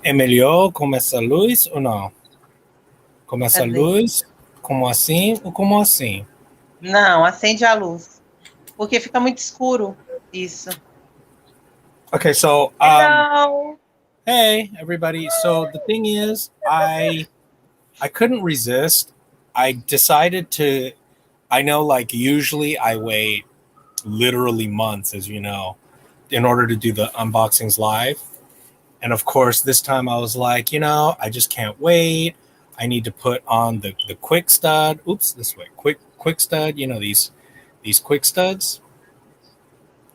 É melhor começar a luz ou não? Começa a Cadê? luz, como assim ou como assim? Não, acende a luz. Porque fica muito escuro. Isso. Okay, so Hello! hey everybody. So the thing is, I couldn't resist. I decided to. I know, like usually, I wait literally months, as you know, in order to do the unboxings live. And of course, this time I was like, I just can't wait. I need to put on the quick stud. Oops, this way, quick stud. These quick studs.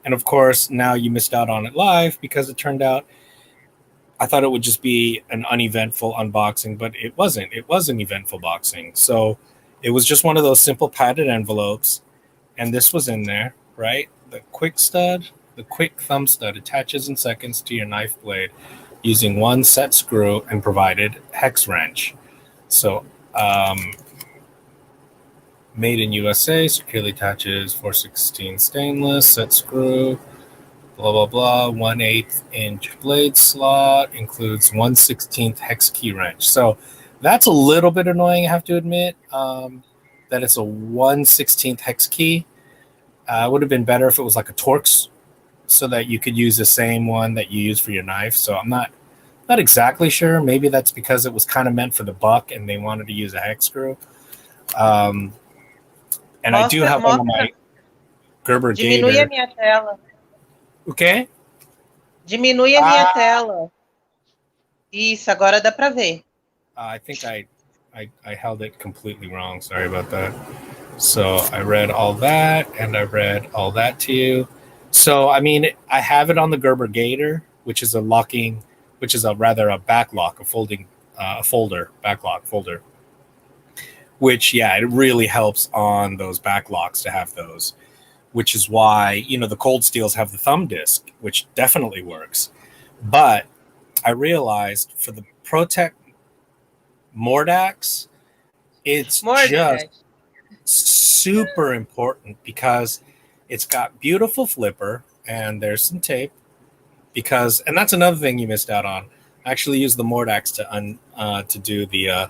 And of course, now you missed out on it live because it turned out I thought it would just be an uneventful unboxing, but it wasn't. It was an eventful boxing. So it was just one of those simple padded envelopes, and this was in there, right? The quick stud, the Kwik Thumb Stud attaches in seconds to your knife blade using one set screw and provided hex wrench. So, made in USA, securely attaches 416 stainless set screw. Blah blah blah. 1/8 inch blade slot includes 1/16 hex key wrench. So that's a little bit annoying, I have to admit. That it's a 1/16 hex key. It would have been better if it was like a Torx, so that you could use the same one that you use for your knife. So I'm not exactly sure. Maybe that's because it was kind of meant for the buck and they wanted to use a hex screw. And I do have one of my Gerber Diminui a Gator. minha tela. Okay. Diminui a minha tela. Isso, agora dá para ver. I think I held it completely wrong. Sorry about that. So I read all that, and I read all that to you. So I mean, I have it on the Gerber Gator, which is a rather a backlock, a folding, a folder, backlock folder. Which, yeah, it really helps on those backlocks to have those. Which is why the cold steels have the thumb disc, which definitely works. But I realized for the Protech Mordax, it's just super important because it's got beautiful flipper and there's some tape. And that's another thing you missed out on. I actually used the Mordax to do the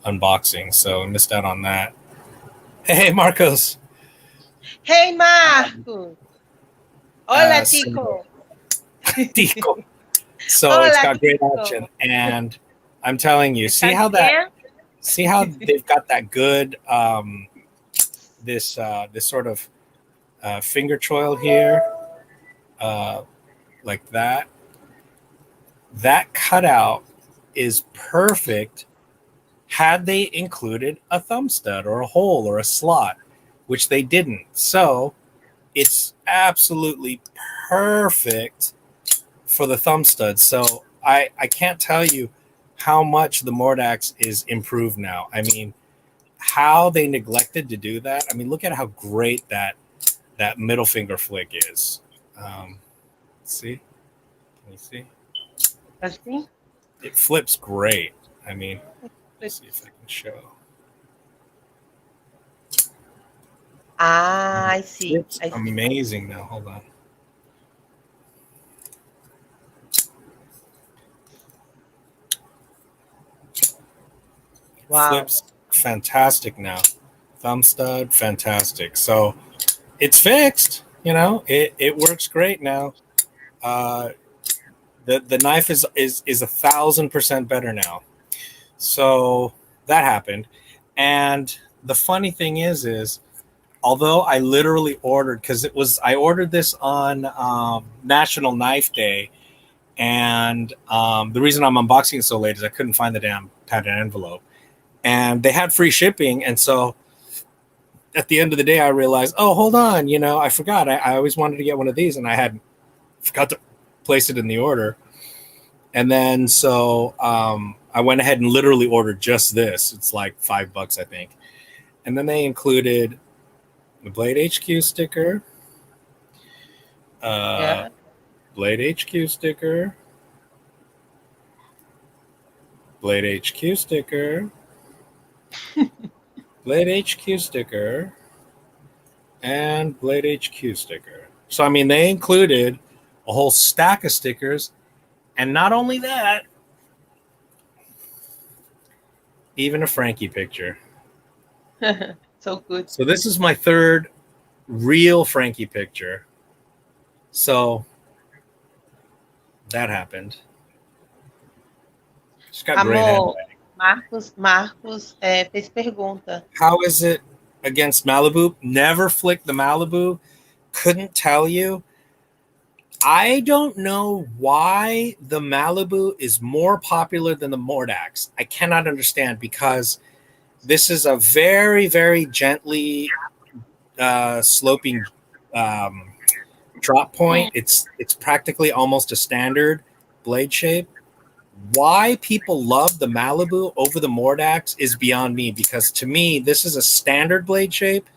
unboxing, so I missed out on that. Hey, Marcos. Hey, Marcos. Hola, Tico. Tico. So it's got great action, and I'm telling you, see how they've got that good this sort of finger choil here, like that. That cutout is perfect had they included a thumb stud or a hole or a slot, which they didn't. So it's absolutely perfect for the thumb stud. So I can't tell you how much the Mordax is improved now. I mean, how they neglected to do that. I mean, look at how great that middle finger flick is. See? Can you see? Assim? It flips great. I mean, let's see if I can show. I see. It's amazing now. Hold on. Wow. Flips fantastic now. Thumb stud, fantastic. So it's fixed. It works great now. The knife is 1,000% better now. So that happened. And the funny thing is although I literally ordered, because I ordered this on National Knife Day, and the reason I'm unboxing it so late is I couldn't find the damn padded envelope, and they had free shipping, and so at the end of the day I realized, oh, hold on, I forgot. I always wanted to get one of these, and I forgot to place it in the order. And then so I went ahead and literally ordered just this. It's like $5, I think. And then they included the Bladehq sticker, Bladehq sticker, Bladehq sticker, Bladehq sticker, and Bladehq sticker. So, I mean, they included a whole stack of stickers. And not only that, Even a Frankie picture. So good. So this is my third real Frankie picture. So that happened. She's got great Amor, handwriting. Marcos fez pergunta. How is it against Malibu? Never flicked the Malibu. Couldn't tell you. I don't know why the Malibu is more popular than the Mordax. I cannot understand, because this is a very, very gently sloping drop point. It's practically almost a standard blade shape. Why people love the Malibu over the Mordax is beyond me, because to me, this is a standard blade shape.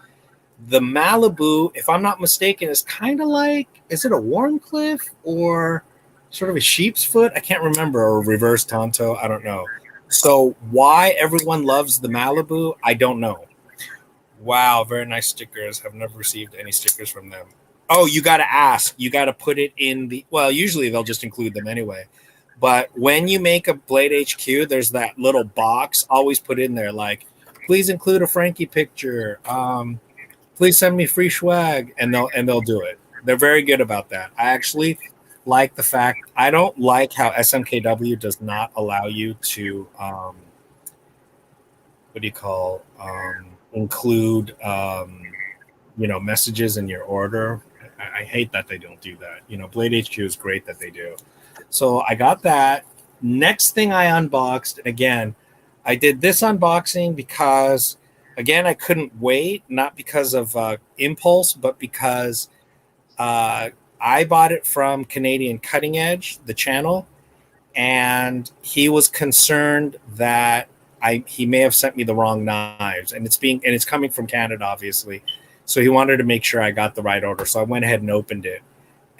The Malibu, if I'm not mistaken, is kind of like, is it a Warncliffe or sort of a sheep's foot? I can't remember, or reverse Tonto. I don't know. So why everyone loves the Malibu, I don't know. Wow, very nice stickers. Have never received any stickers from them. Oh, you got to ask. You got to put it in the, well, usually they'll just include them anyway. But when you make a Bladehq, there's that little box always put in there, like, please include a Frankie picture. Please send me free swag, and they'll do it. They're very good about that. I actually like the fact, I don't like how SMKW does not allow you to include messages in your order. I hate that they don't do that. Bladehq is great that they do. So I got that. Next thing I unboxed, and again, I did this unboxing because, again, I couldn't wait, not because of impulse, but because I bought it from Canadian Cutting Edge, the channel, and he was concerned that he may have sent me the wrong knives, and it's coming from Canada, obviously. So he wanted to make sure I got the right order. So I went ahead and opened it.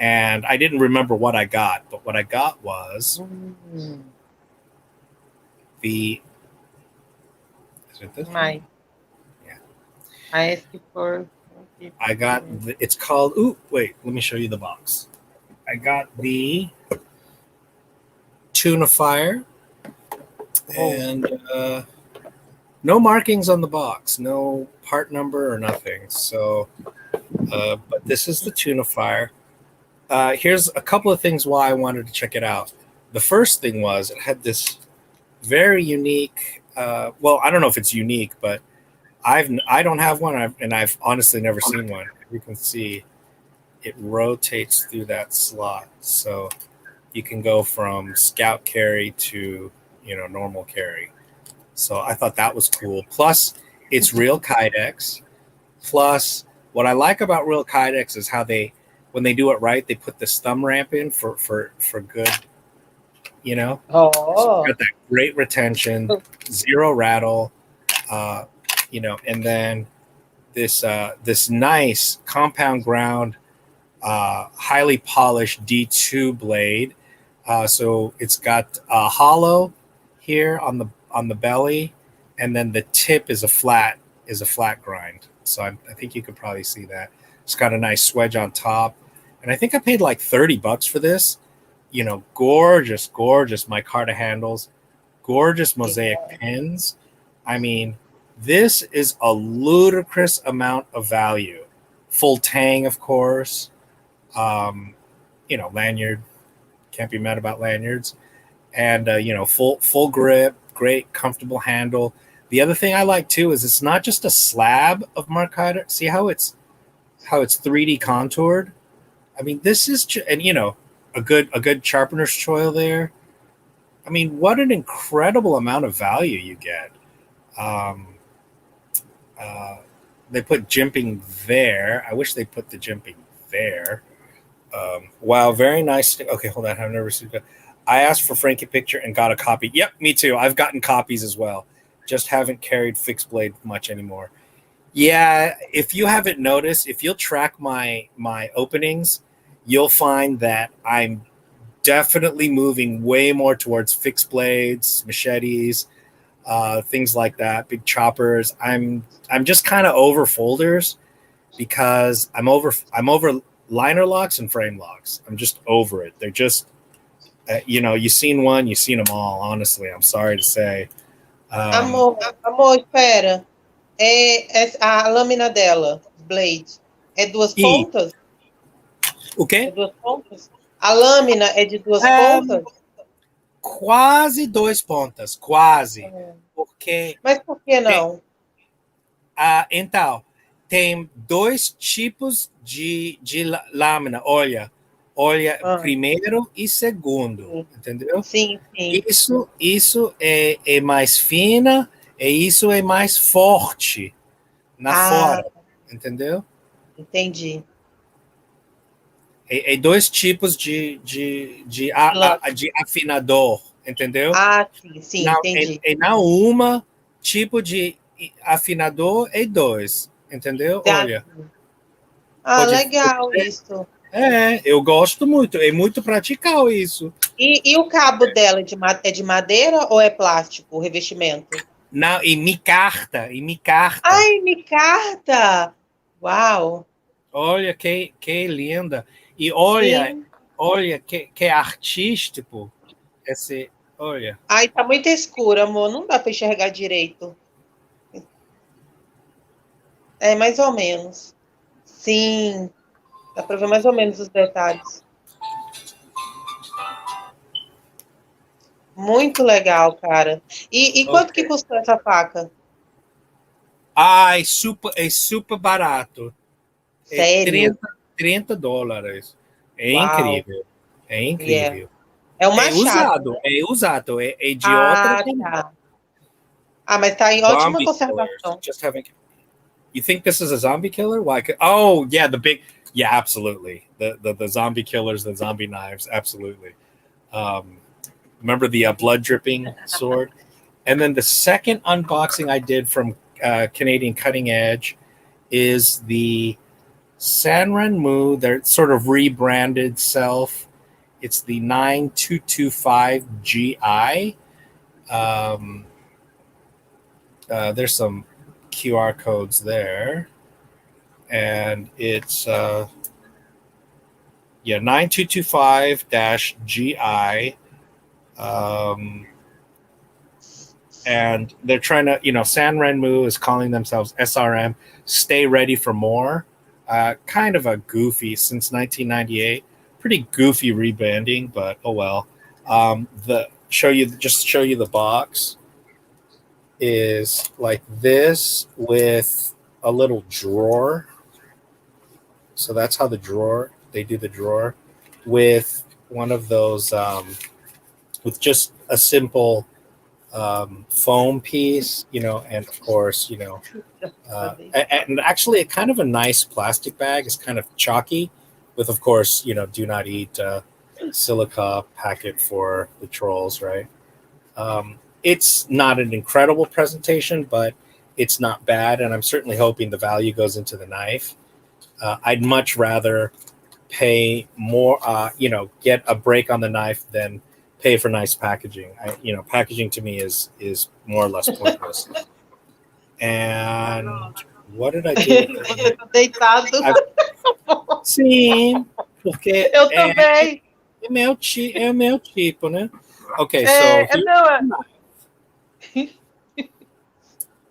And I didn't remember what I got, but what I got was the. Is it this? Mine. Yeah. I asked for. I got. It's called. Ooh, wait. Let me show you the box. I got the Tunafire, and no markings on the box, no part number or nothing. So, but this is the Tunafire. Here's a couple of things why I wanted to check it out. The first thing was it had this very unique. Well, I don't know if it's unique, but I don't have one, and I've honestly never seen one. You can see it rotates through that slot, so you can go from scout carry to normal carry. So I thought that was cool. Plus, it's real Kydex. Plus, what I like about real Kydex is how when they do it right, they put this thumb ramp in for good, Oh. So got that great retention, zero rattle, and then this nice compound ground, highly polished D2 blade. So it's got a hollow here on the belly, and then the tip is a flat grind. So I think you could probably see that. It's got a nice swedge on top. And I think I paid like $30 for this. Gorgeous Micarta handles, gorgeous mosaic pins. I mean, this is a ludicrous amount of value. Full tang, of course. Lanyard. Can't be mad about lanyards. And, full grip, great, comfortable handle. The other thing I like, too, is it's not just a slab of Micarta. See how it's 3D contoured? I mean, this is, and a good sharpener's choil there. I mean, what an incredible amount of value you get. They put jimping there. I wish they put the jimping there. Wow, very nice. Okay, hold on. I've never seen that. I asked for Frankie picture and got a copy. Yep, me too. I've gotten copies as well. Just haven't carried fixed blade much anymore. Yeah, if you haven't noticed, if you'll track my openings, you'll find that I'm definitely moving way more towards fixed blades, machetes, things like that, big choppers. I'm just kind of over folders because I'm over liner locks and frame locks. I'm just over it. They're just, you've seen one, you've seen them all. Honestly, I'm sorry to say, Amor, espera. A lâmina dela, blade, é duas E pontas? o É quê? duas pontas? A lâmina é de duas pontas? Quase dois pontas, quase. Porque Mas por que não? então, tem dois tipos de lâmina. Olha, Ah, primeiro e segundo, sim, entendeu? sim, sim. Isso é mais fina e isso é mais forte na Ah, fora, entendeu? entendi. É dois tipos de afinador, entendeu? Ah, sim, sim, Não, entendi. na uma tipo de afinador é dois, entendeu? Ah, Olha, sim. Ah, pode legal isso. eu gosto muito, é muito pratical isso. E o cabo dela é de madeira ou é plástico, o revestimento? Não, e Micarta. Ai, Micarta! Uau! Olha que linda. E olha, Sim. olha que artístico esse, olha. Ai, tá muito escuro, amor. Não dá para enxergar direito. É, mais ou menos. Sim, dá para ver mais ou menos os detalhes. Muito legal, cara. E quanto que Ok. custou essa faca? É super barato. É Sério? $30. É Uau. incrível. É Yeah. incrível. É um machado, né? É usado. É de outra Ah, tem tá. Ah, mas tá em ótima zombie killers. conservação. Just having. You think this is a zombie killer? Why? Oh yeah, the big. Yeah, absolutely. The zombie killers, the zombie knives, absolutely. Um, remember the blood dripping sword? And then the second unboxing I did from Canadian Cutting Edge is the Sanrenmu, their sort of rebranded self. It's the 9225 GI. Um, there's some QR codes there. And it's, 9225 GI. And they're trying to, Sanrenmu is calling themselves SRM, stay ready for more. Kind of a goofy since 1998, pretty goofy rebranding, but oh well. The show you the box is like this with a little drawer. So that's how they do the drawer with one of those with just a simple foam piece, and of course, and actually a kind of a nice plastic bag is kind of chalky with, of course, do not eat silica packet for the trolls, right? It's not an incredible presentation, but it's not bad. And I'm certainly hoping the value goes into the knife. I'd much rather pay more, get a break on the knife than pay for nice packaging. Packaging to me is more or less pointless. And what did I do with Você it? tá deitado. Sim, porque Eu também. é meu tipo, né? Okay, so É, não,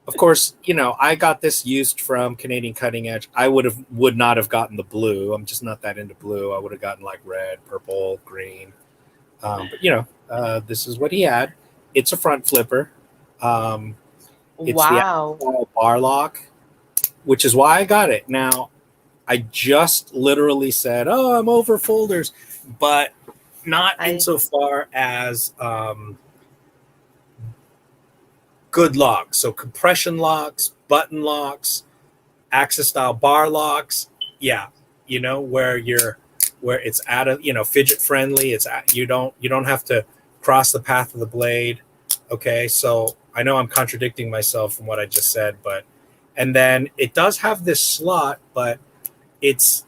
of course, I got this used from Canadian Cutting Edge. I would not have gotten the blue. I'm just not that into blue. I would have gotten like red, purple, green. But this is what he had. It's a front flipper. It's the Uau. bar lock, which is why I got it. Now, I just literally said, "Oh, I'm over folders," but not Ai, insofar as good locks. So compression locks, button locks, Axis style bar locks. Yeah, where it's out of fidget friendly. You don't have to cross the path of the blade. Okay, so I know I'm contradicting myself from what I just said, but and then it does have this slot, but it's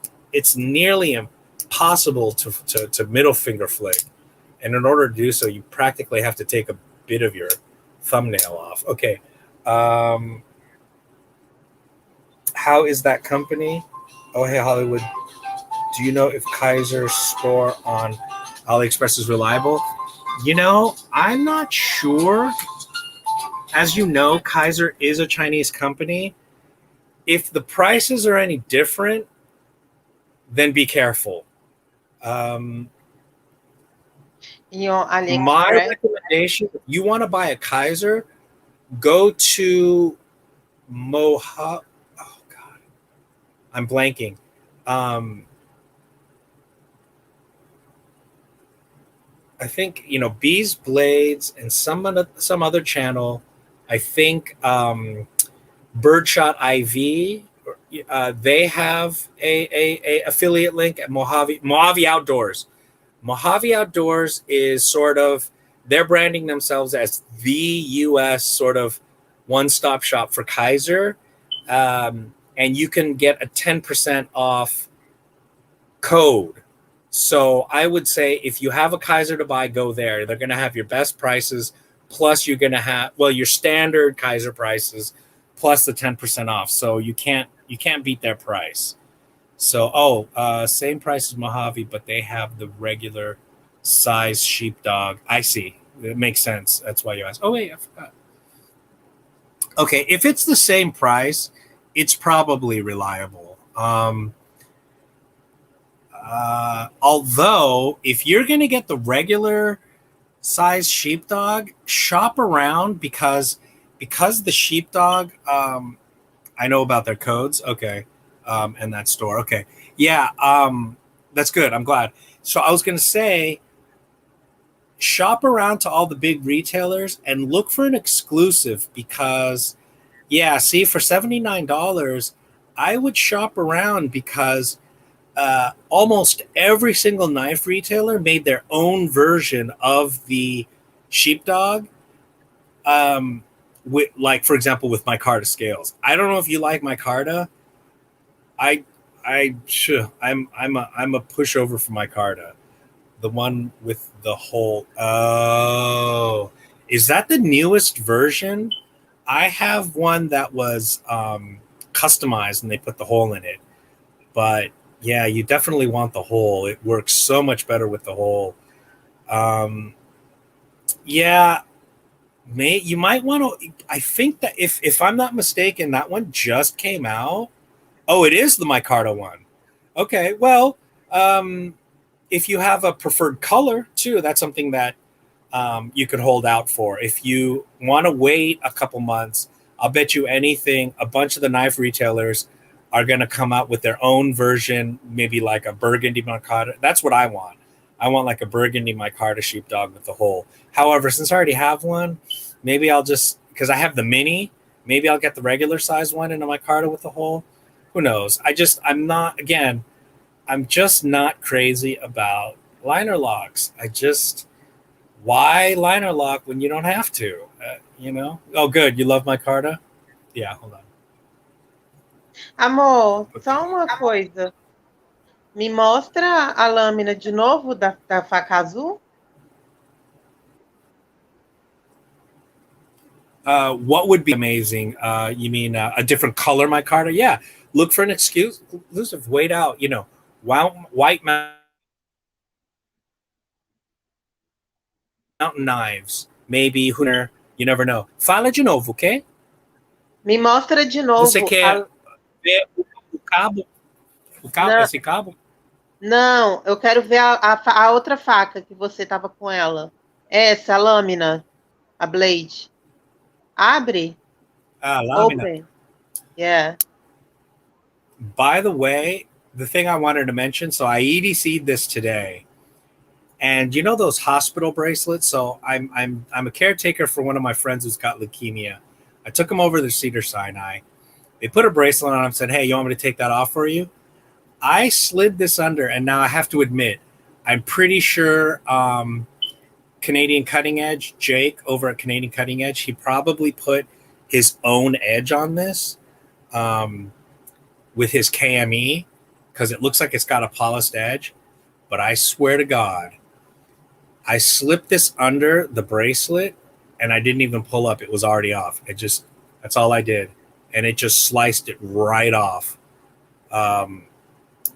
nearly impossible to middle finger flick, and in order to do so, you practically have to take a bit of your thumbnail off. Okay, how is that company? Oh, hey Hollywood, do you know if Kaiser's store on AliExpress is reliable? I'm not sure. as you know, Kaiser is a Chinese company. If the prices are any different, then be careful. My AliExpress. recommendation, if you want to buy a Kaiser, go to Moha. Oh God, I'm blanking. I think Bees Blades and some other channel. I think Birdshot IV. They have a affiliate link at Mojave Outdoors. Mojave Outdoors is sort of, they're branding themselves as the U.S. sort of one-stop shop for Kaiser, and you can get a 10% off code. So I would say if you have a Kaiser to buy, go there. They're going to have your best prices, plus you're going to have your standard Kaiser prices, plus the 10% off. So you can't beat their price. So same price as Mojave, but they have the regular size sheepdog. I see. It makes sense. That's why you asked. Oh wait, I forgot. Okay, if it's the same price, it's probably reliable. Although, if you're going to get the regular size sheepdog, shop around because the sheepdog, I know about their codes. Okay. And that store. Okay. Yeah. That's good. I'm glad. So I was going to say, shop around to all the big retailers and look for an exclusive because, yeah, see, for $79, I would shop around because almost every single knife retailer made their own version of the sheepdog. Like for example, with Micarta scales. I don't know if you like Micarta. I'm a pushover for Micarta. The one with the hole. Oh, is that the newest version? I have one that was customized and they put the hole in it. But yeah, you definitely want the hole. It works so much better with the hole. Yeah, you might want to. I think that if I'm not mistaken, that one just came out. Oh, it is the Micarta one. Okay, well, if you have a preferred color too, that's something that you could hold out for. If you want to wait a couple months, I'll bet you anything, a bunch of the knife retailers are going to come out with their own version, maybe like a burgundy micarta. That's what I want. I want like a burgundy micarta sheepdog with the hole. However, since I already have one, maybe I'll just, because I have the mini, maybe I'll get the regular size one in a micarta with the hole. Who knows? I'm just not crazy about liner locks. Why liner lock when you don't have to? Oh, good. You love micarta? Yeah, hold on. Amor, só uma coisa. Me mostra a lâmina de novo da faca azul. What would be amazing? You mean a different color micarta? Yeah. Look for an exclusive. Wait out. White mountain knives. Maybe, you never know. Fala de novo, ok? Me mostra de novo. Você quer ver o cabo? Não. Esse cabo? Não, eu quero ver a outra faca que você tava com ela. Essa, a lâmina. A blade. Abre. Lâmina. Open. Yeah. By the way, the thing I wanted to mention, so I EDC'd this today. And you know those hospital bracelets? So I'm a caretaker for one of my friends who's got leukemia. I took him over to Cedars-Sinai. They put a bracelet on him and said, hey, you want me to take that off for you? I slid this under, and now I have to admit, I'm pretty sure Canadian Cutting Edge, Jake over at Canadian Cutting Edge, he probably put his own edge on this with his KME because it looks like it's got a polished edge. But I swear to God, I slipped this under the bracelet and I didn't even pull up. It was already off. That's all I did. And it just sliced it right off.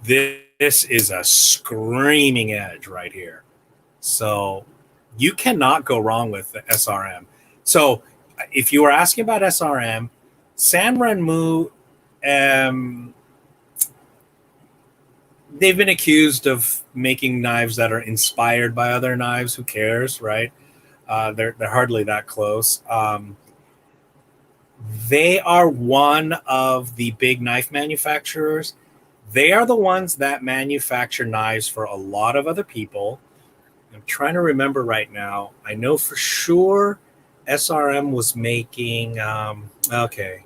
This is a screaming edge right here. So you cannot go wrong with the SRM. So if you were asking about SRM, Sanrenmu, they've been accused of making knives that are inspired by other knives. Who cares, right? They're hardly that close. They are one of the big knife manufacturers. They are the ones that manufacture knives for a lot of other people. I'm trying to remember right now. I know for sure SRM was making. Okay,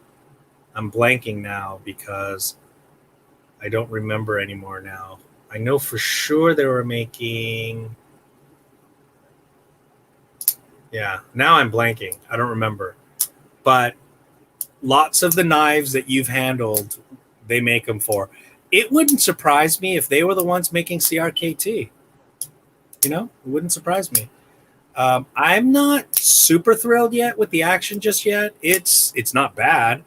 I'm blanking now because I don't remember anymore now. I know for sure they were making. Yeah, now I'm blanking. I don't remember. But lots of the knives that you've handled, they make them for. It wouldn't surprise me if they were the ones making CRKT. You know, it wouldn't surprise me. I'm not super thrilled yet with the action just yet. It's not bad.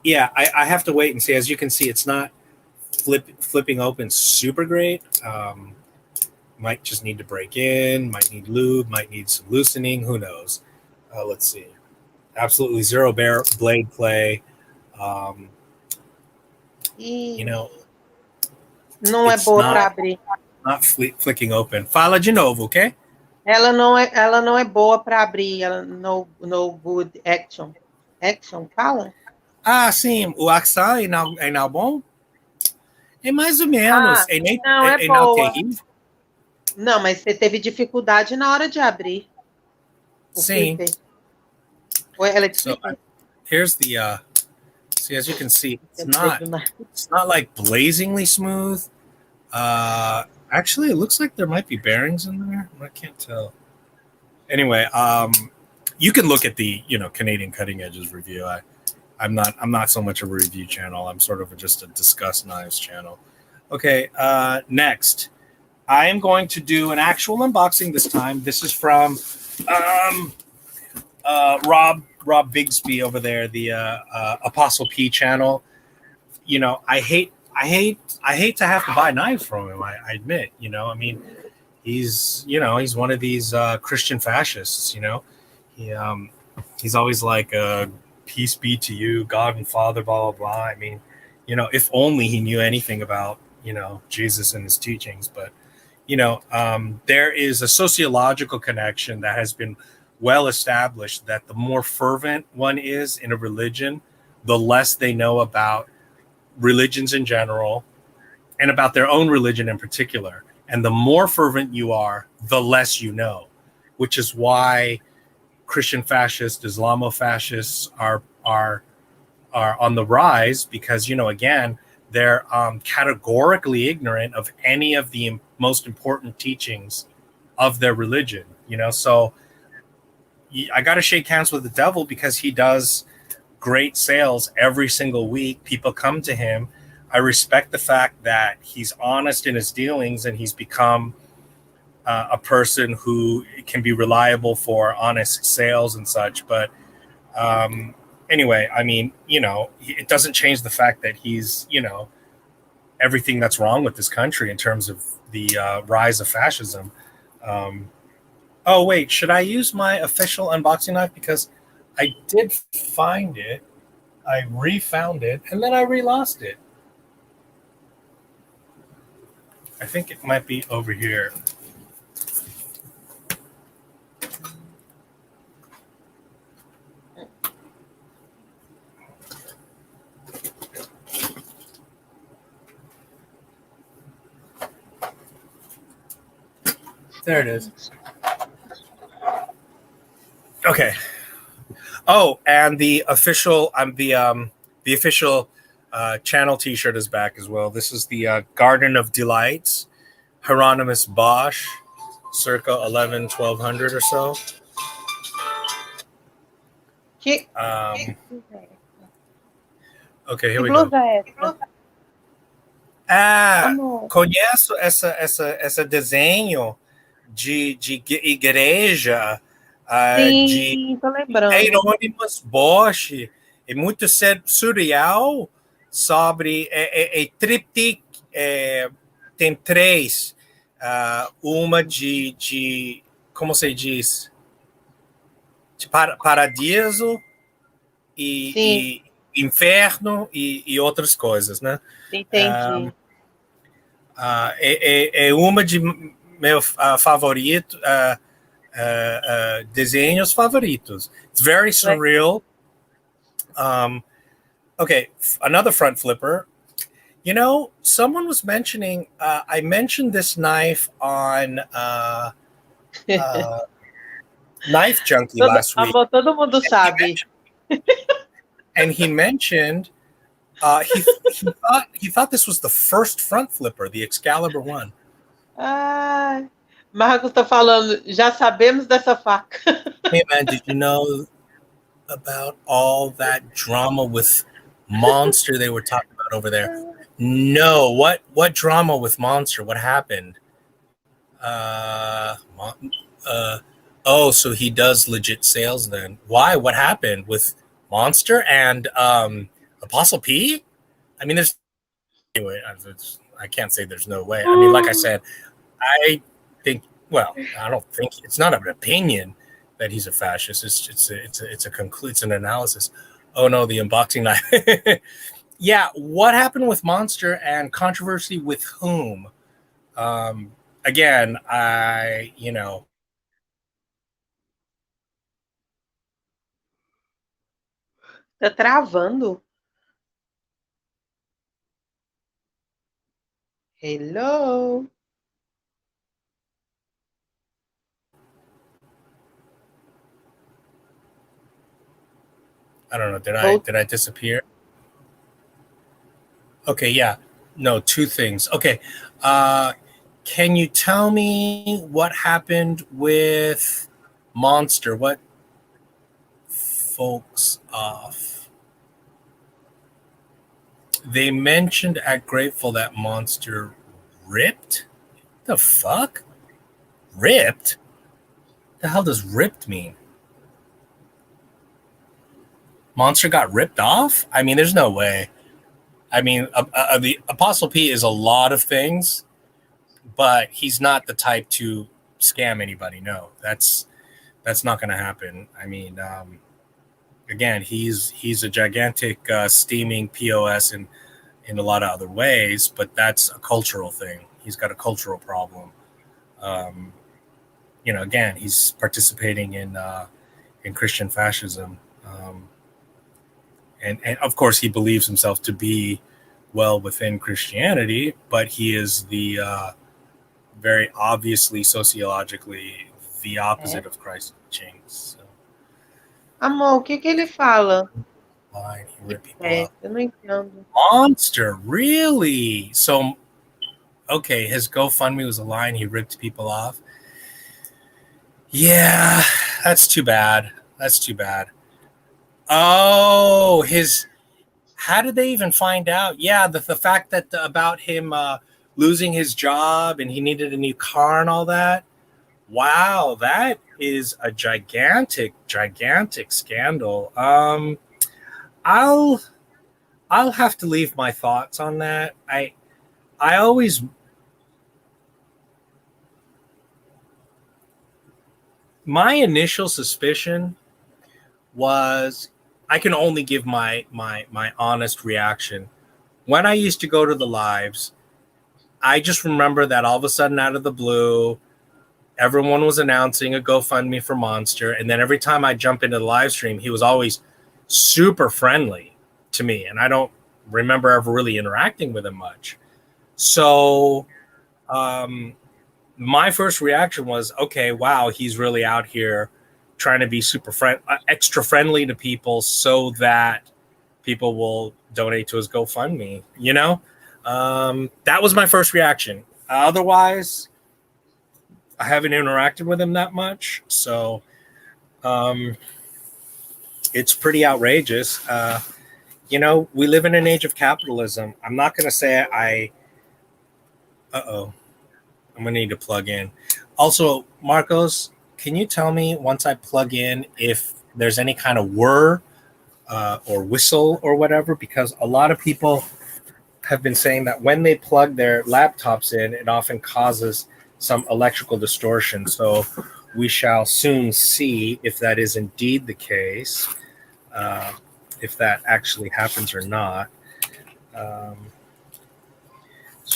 Yeah, I have to wait and see. As you can see, it's not flipping open super great. Might just need to break in, might need lube, might need some loosening. Who knows? Let's see. Absolutely zero blade play. You know, não é boa para abrir. Not flicking open. Fala de novo, okay? Ela não é boa para abrir. Ela no good action. Action, fala? Ah, sim. O Axan é não bom? É mais ou menos. Não é não boa. terrível. Não, mas você teve dificuldade na hora de abrir. Sim. So here's the see, as you can see, it's not like blazingly smooth. Actually, it looks like there might be bearings in there. I can't tell. Anyway, you can look at the Canadian Cutting Edges review. I'm not so much a review channel. I'm sort of just a discuss knives channel. Okay, next, I am going to do an actual unboxing this time. This is from Rob Bigsby over there, the Apostle P channel. You know, I hate to have to buy knives from him. I admit, I mean, he's one of these Christian fascists. He's always like, peace be to you, God and Father, blah blah blah. I mean, if only he knew anything about Jesus and his teachings. But there is a sociological connection that has been well established, that the more fervent one is in a religion, the less they know about religions in general and about their own religion in particular. And the more fervent you are, the less you know, which is why Christian fascists, Islamofascists are on the rise, because, again, they're categorically ignorant of any of the most important teachings of their religion, so I got to shake hands with the devil, because he does great sales every single week. People come to him. I respect the fact that he's honest in his dealings, and he's become a person who can be reliable for honest sales and such. But anyway, I mean, it doesn't change the fact that he's, everything that's wrong with this country in terms of the rise of fascism. Oh, wait, should I use my official unboxing knife? Because I did find it. I refound it, and then I re-lost it. I think it might be over here. There it is. Okay. Oh, and the official channel T-shirt is back as well. This is the Garden of Delights, Hieronymus Bosch, circa 1200 or so. Okay, here we go. Conheço essa desenho de igreja. Sim, tô lembrando. Hieronymus Bosch, é muito surreal, sobre triptych, tem três, uma de como se diz? Paradiso e inferno e outras coisas, né? Entendi. É uma de meus favoritos, desenhos favoritos. It's very surreal. Okay, another front flipper. You know, someone was mentioning, I mentioned this knife on Knife Junkie last week. Todo mundo sabe. And he mentioned he thought this was the first front flipper, the Excalibur one. Marcos tá falando, já sabemos dessa faca. Hey man, did you know about all that drama with Monster they were talking about over there? No, what drama with Monster? What happened? Oh, so he does legit sales then. Why? What happened with Monster and Apostle P? I mean, there's anyway. I can't say there's no way. I mean, like I said, I think. Well, I don't think it's not an opinion that he's a fascist. It's an analysis. Oh no, the unboxing knife. Yeah, what happened with Monster and controversy with whom? Again, Tá travando? Hello? I don't know. Did I disappear? Okay, yeah. No, two things. Okay. Can you tell me what happened with Monster? What folks off? They mentioned at Grateful that Monster ripped? The fuck? Ripped? The hell does ripped mean? Monster got ripped off? I mean, there's no way. I mean, the Apostle P is a lot of things, but he's not the type to scam anybody. No, that's not going to happen. I mean, again, he's a gigantic steaming POS in a lot of other ways, but that's a cultural thing. He's got a cultural problem. Again, he's participating in Christian fascism. And of course, he believes himself to be well within Christianity, but he is the very obviously sociologically the opposite of Christ teaching. So. Amor, o que ele fala? Eu não entendo. Monster, really? So, okay, his GoFundMe was a lie and he ripped people off. Yeah, that's too bad. That's too bad. Oh, how did they even find out? Yeah, the fact that about him losing his job and he needed a new car and all that. Wow, that is a gigantic scandal. I'll have to leave my thoughts on that. I always my initial suspicion was I can only give my honest reaction. When I used to go to the lives, I just remember that all of a sudden out of the blue, everyone was announcing a GoFundMe for Monster. And then every time I jump into the live stream, he was always super friendly to me. And I don't remember ever really interacting with him much. So my first reaction was, okay, wow, he's really out here trying to be extra friendly to people so that people will donate to his GoFundMe, that was my first reaction. Otherwise, I haven't interacted with him that much. So it's pretty outrageous. We live in an age of capitalism. I'm not going to say I'm going to need to plug in. Also, Marcos, can you tell me once I plug in if there's any kind of whir or whistle or whatever? Because a lot of people have been saying that when they plug their laptops in, it often causes some electrical distortion. So We shall soon see if that is indeed the case, if that actually happens or not. So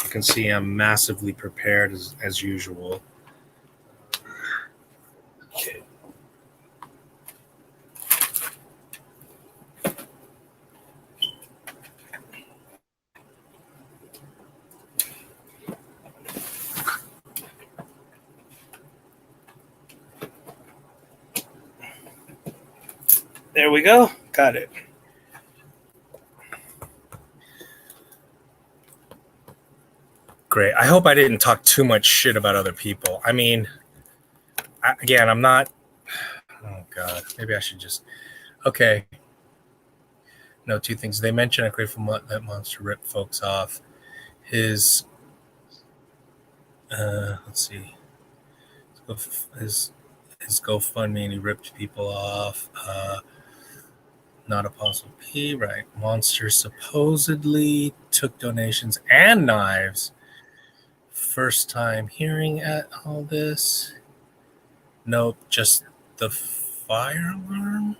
you can see I'm massively prepared as usual. Okay. There we go. Got it. Great. I hope I didn't talk too much shit about other people. I mean, again, I'm not. Oh, God. Maybe I should just. Okay. No, two things. They mentioned a grateful that monster ripped folks off. His. Let's see. His GoFundMe, and he ripped people off. Not Apostle P, right? Monster supposedly took donations and knives. First time hearing at all this. Nope, just the fire alarm.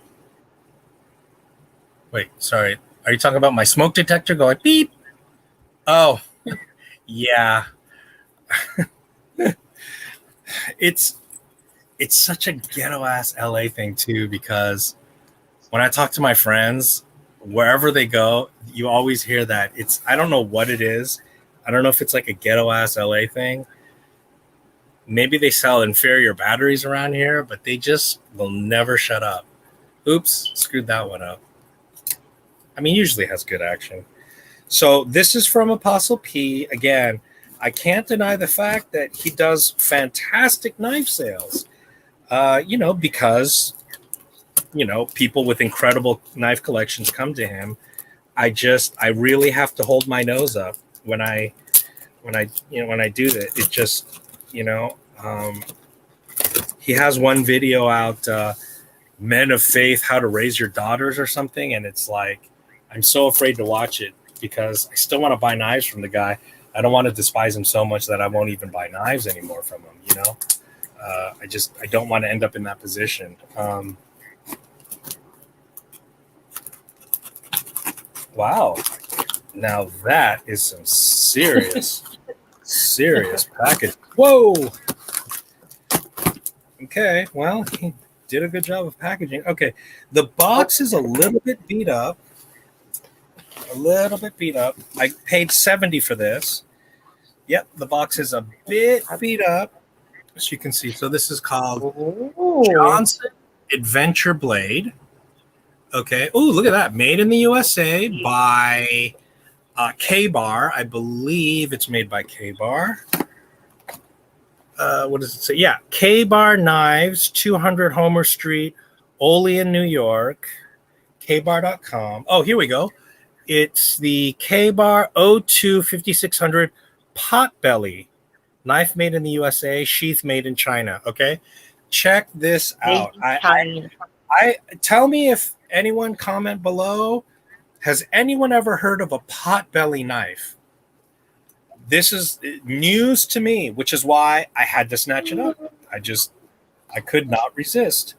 Wait, sorry. Are you talking about my smoke detector going beep? Oh, yeah. It's such a ghetto ass LA thing too, because when I talk to my friends, wherever they go, you always hear that. I don't know what it is. I don't know if it's like a ghetto ass LA thing. Maybe they sell inferior batteries around here, but they just will never shut up. Oops, screwed that one up. I mean, usually has good action. So this is from Apostle P. Again, I can't deny the fact that he does fantastic knife sales. Because people with incredible knife collections come to him. I really have to hold my nose up when I do that. It just, he has one video out, Men of Faith, How to Raise Your Daughters or something. And it's like, I'm so afraid to watch it because I still want to buy knives from the guy. I don't want to despise him so much that I won't even buy knives anymore from him. I don't want to end up in that position. Wow. Now that is some serious package. Whoa. Okay. Well, he did a good job of packaging. Okay. The box is a little bit beat up. I paid $70 for this. Yep. The box is a bit beat up, as you can see. So this is called Johnson Adventure Blade. Okay. Oh, look at that. Made in the USA by K-Bar. I believe it's made by K-Bar. What does it say? Yeah. K-Bar Knives, 200 Homer Street, Olean, New York. Kbar.com. Oh, here we go. It's the K-Bar 02 5600 Potbelly. Knife made in the USA, sheath made in China. Okay. Check this out. I tell me if anyone comment below, has anyone ever heard of a potbelly knife? This is news to me, which is why I had to snatch it up. I could not resist.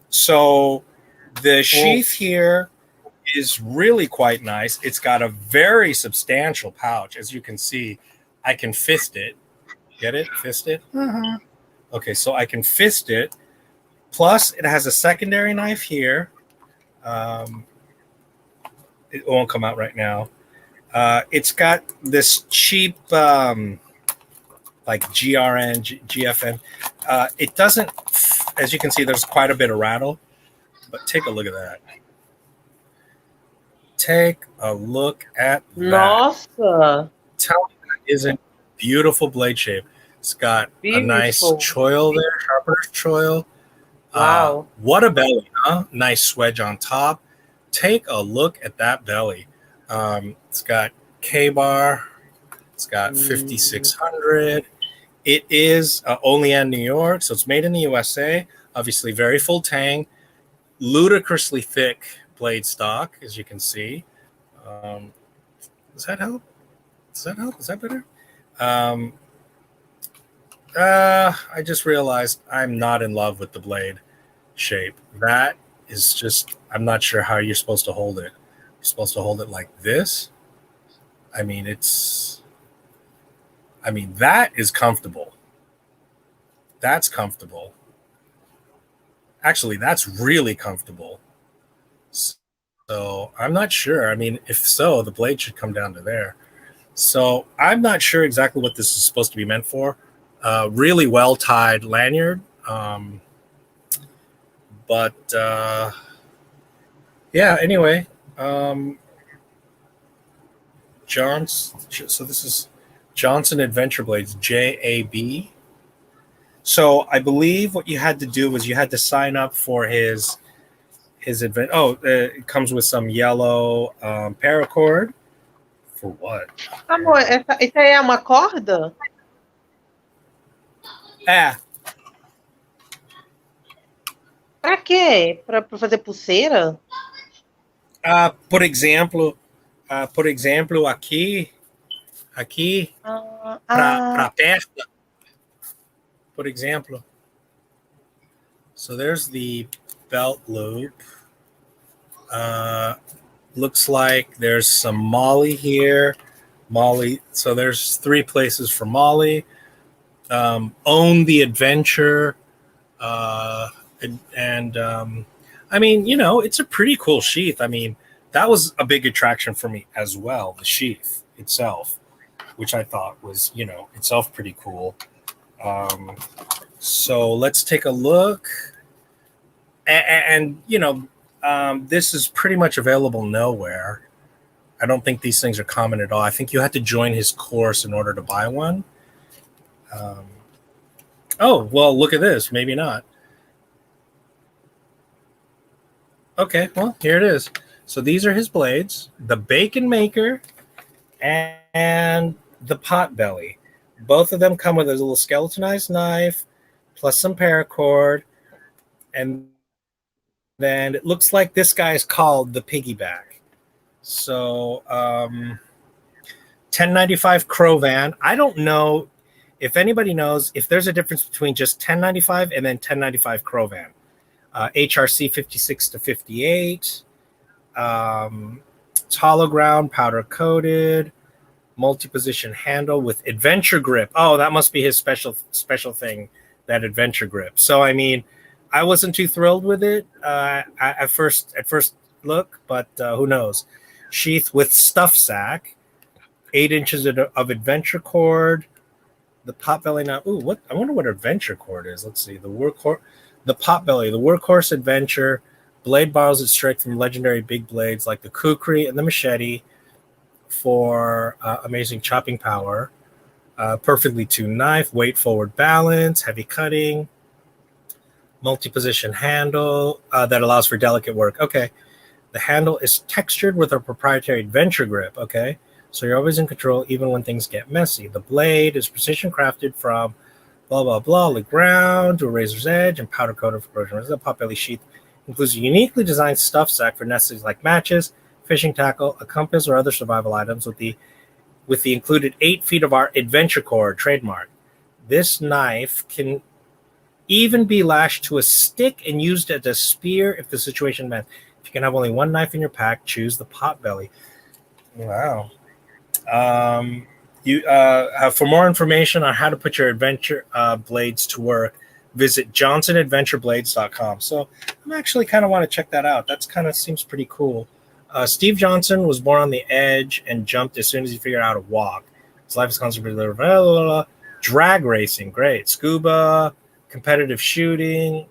So the sheath here is really quite nice. It's got a very substantial pouch. As you can see, I can fist it. Get it? Fist it? Uh-huh. Okay, so I can fist it. Plus, it has a secondary knife here. It won't come out right now. It's got this cheap, like GFN. It doesn't, as you can see, there's quite a bit of rattle. But take a look at that. Take a look at that. Nossa. Tell me that isn't beautiful blade shape. It's got a nice choil there, sharpener's choil. Wow. What a belly, huh? Nice swedge on top. Take a look at that belly. It's got K-Bar. It's got 5600. It is Olean, New York, so it's made in the USA. Obviously, very full tang, ludicrously thick blade stock, as you can see. Does that help? Is that better? I just realized I'm not in love with the blade shape. That is just, I'm not sure how you're supposed to hold it. You're supposed to hold it like this. I mean, that is comfortable. That's comfortable. Actually, that's really comfortable. So I'm not sure. I mean, if so, the blade should come down to there. So I'm not sure exactly what this is supposed to be meant for. Really well tied lanyard. But yeah, anyway, so this is Johnson Adventure Blades, JAB. So I believe what you had to do was you had to sign up for his event. Oh, it comes with some yellow paracord. For what? Amor, essa aí é uma corda? É. Pra quê? Pra fazer pulseira? Por exemplo, aqui para testa, por exemplo. So there's the belt loop. Looks like there's some Molly here. Molly. So there's 3 places for Molly. Own the adventure. And I mean, you know, it's a pretty cool sheath. I mean, that was a big attraction for me as well, the sheath itself, which I thought was, you know, itself pretty cool. So let's take a look. And you know, this is pretty much available nowhere. I don't think these things are common at all. I think you had to join his course in order to buy one. Oh, well, look at this. Maybe not. Okay, well, here it is. So these are his blades, the bacon maker and the pot belly. Both of them come with a little skeletonized knife plus some paracord. And then it looks like this guy is called the piggyback. So 1095 Crovan. I don't know if anybody knows if there's a difference between just 1095 and then 1095 Crovan. HRC 56 to 58. It's hollow ground, powder coated, multi-position handle with adventure grip. Oh, that must be his special thing, that adventure grip. So I mean, I wasn't too thrilled with it at first look, but who knows? Sheath with stuff sack, 8 inches of adventure cord, the pot belly. Now, ooh, what? I wonder what adventure cord is. Let's see. The pot belly, the workhorse adventure, blade bars that strike from legendary big blades like the kukri and the machete for amazing chopping power. Perfectly tuned knife, weight forward balance, heavy cutting, multi-position handle that allows for delicate work. Okay. The handle is textured with a proprietary adventure grip. Okay. So you're always in control even when things get messy. The blade is precision crafted from blah, blah, blah, the ground to a razor's edge and powder coated for corrosion. The potbelly sheath includes a uniquely designed stuff sack for necessities like matches, fishing tackle, a compass, or other survival items with the included 8 feet of our adventure cord trademark. This knife can even be lashed to a stick and used as a spear if the situation meant. If you can have only one knife in your pack, choose the potbelly. Wow. For more information on how to put your adventure blades to work, visit johnsonadventureblades.com. So I'm actually kind of want to check that out. That's kind of seems pretty cool. Steve Johnson was born on the edge and jumped as soon as he figured out how to walk. His life is constantly drag racing, great. Scuba, competitive shooting,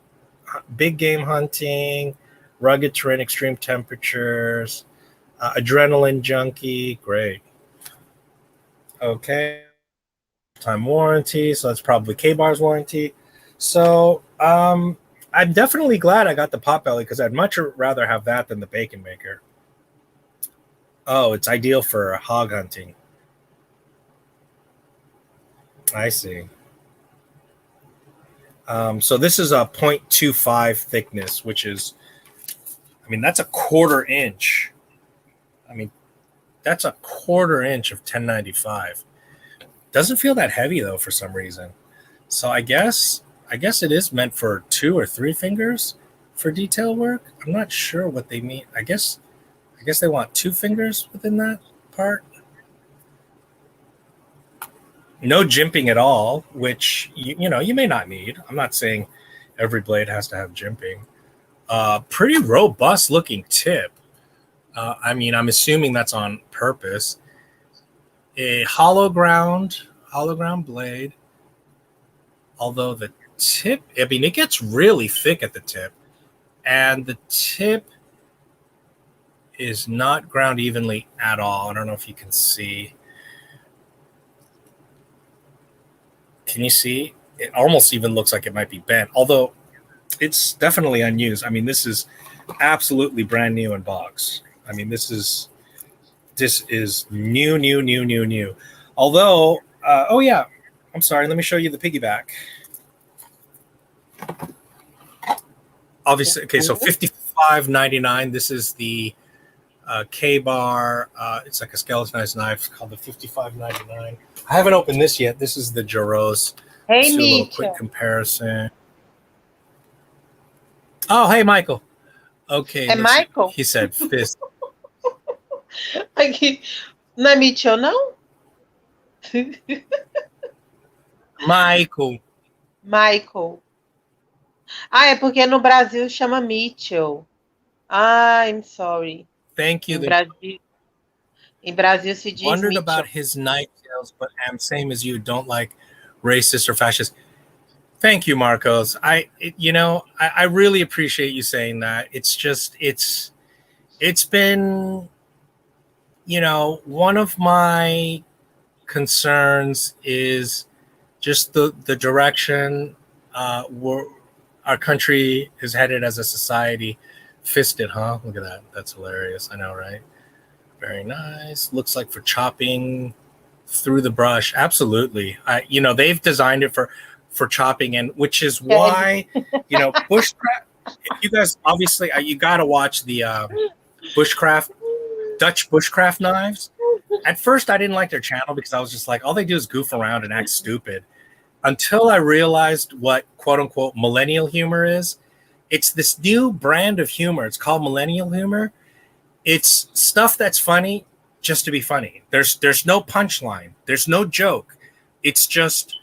big game hunting, rugged terrain, extreme temperatures, adrenaline junkie, great. Okay. Time warranty, so that's probably K-Bar's warranty. So I'm definitely glad I got the potbelly because I'd much rather have that than the bacon maker. Oh, it's ideal for hog hunting. I see. So this is a 0.25 thickness, which is, I mean, that's a 1/4 inch. I mean, that's a 1/4 inch of 1095. Doesn't feel that heavy though for some reason. So I guess it is meant for 2 or 3 fingers for detail work. I'm not sure what they mean. I guess they want 2 fingers within that part. No jimping at all, which you may not need. I'm not saying every blade has to have jimping. Pretty robust looking tip. I mean, I'm assuming that's on purpose. A hollow ground blade. Although the tip, I mean, it gets really thick at the tip, and the tip is not ground evenly at all. I don't know if you can see. Can you see? It almost even looks like it might be bent, although it's definitely unused. I mean, this is absolutely brand new in box. I mean, this is new. Although, oh yeah, I'm sorry. Let me show you the piggyback. Obviously, okay. So $55.99. This is the K-bar. It's like a skeletonized knife called the $55.99. I haven't opened this yet. This is the Jaros. Hey, Let's do a little quick comparison. Oh, hey, Michael. Okay. É Michael? He said fist. Aqui. Não é Mitchell, não? Michael. Ah, é porque no Brasil chama Mitchell. Ah, I'm sorry. Thank you. Em Brasil se diz wondered Mitchell. About his knife sales, but am same as you. Don't like racist or fascist. Thank you, Marcos. I really appreciate you saying that. It's just it's been, one of my concerns is just the direction our country is headed as a society. Fisted, huh? Look at that. That's hilarious. I know, right? Very nice. Looks like for chopping through the brush. Absolutely. They've designed it for chopping, and which is why, bushcraft. If you guys, obviously, you got to watch the Dutch bushcraft knives. At first, I didn't like their channel because I was just like, all they do is goof around and act stupid. Until I realized what quote unquote millennial humor is. It's this new brand of humor. It's called millennial humor. It's stuff that's funny just to be funny. There's no punchline. There's no joke. It's just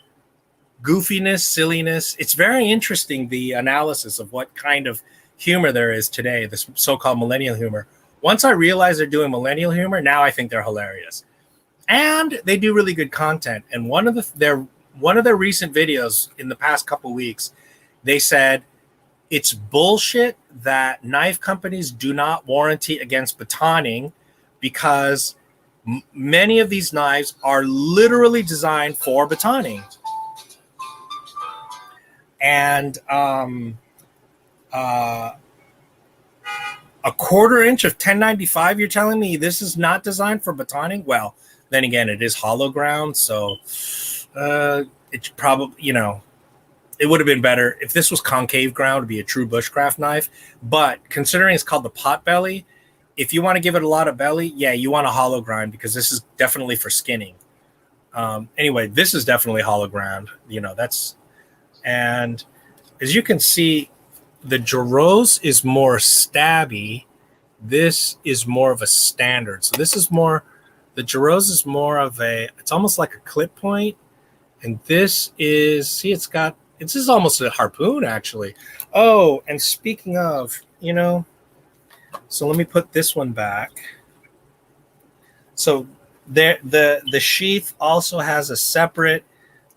goofiness, silliness. It's very interesting, the analysis of what kind of humor there is today, this so-called millennial humor. Once I realized they're doing millennial humor, now I think they're hilarious. And they do really good content. And one of their recent videos in the past couple weeks, they said it's bullshit that knife companies do not warranty against batoning because many of these knives are literally designed for batoning. And a 1/4 inch of 1095, you're telling me this is not designed for batoning? Well, then again, it is hollow ground, so it's probably, it would have been better if this was concave ground to be a true bushcraft knife. But considering it's called the pot belly, if you want to give it a lot of belly, yeah, you want a hollow grind because this is definitely for skinning. Anyway, this is definitely hollow ground. And as you can see, the Jaros is more stabby. This is more of a standard. So this is more, the Jaros is more of it's almost like a clip point. And this is, this is almost a harpoon, actually. Oh, and speaking of, so let me put this one back. So the sheath also has a separate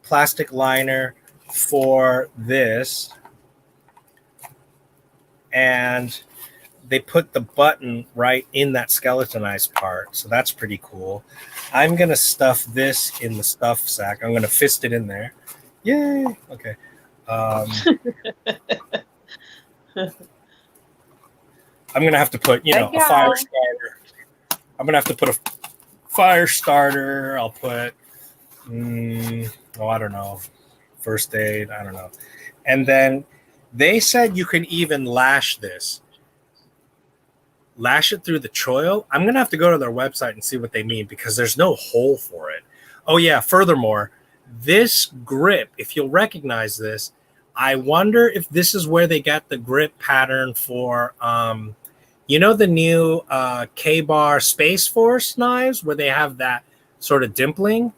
plastic liner for this. And they put the button right in that skeletonized part. So that's pretty cool. I'm going to stuff this in the stuff sack. I'm going to fist it in there. Yay. Okay. I'm going to have to put, a fire starter. I'm going to have to put a fire starter. I'll put, I don't know, first aid. I don't know. And then they said you can even lash this. Lash it through the choil. I'm going to have to go to their website and see what they mean because there's no hole for it. Oh, yeah. Furthermore, This grip, if you'll recognize this, I wonder if this is where they got the grip pattern for, you know, the new K-Bar Space Force knives where they have that sort of dimpling.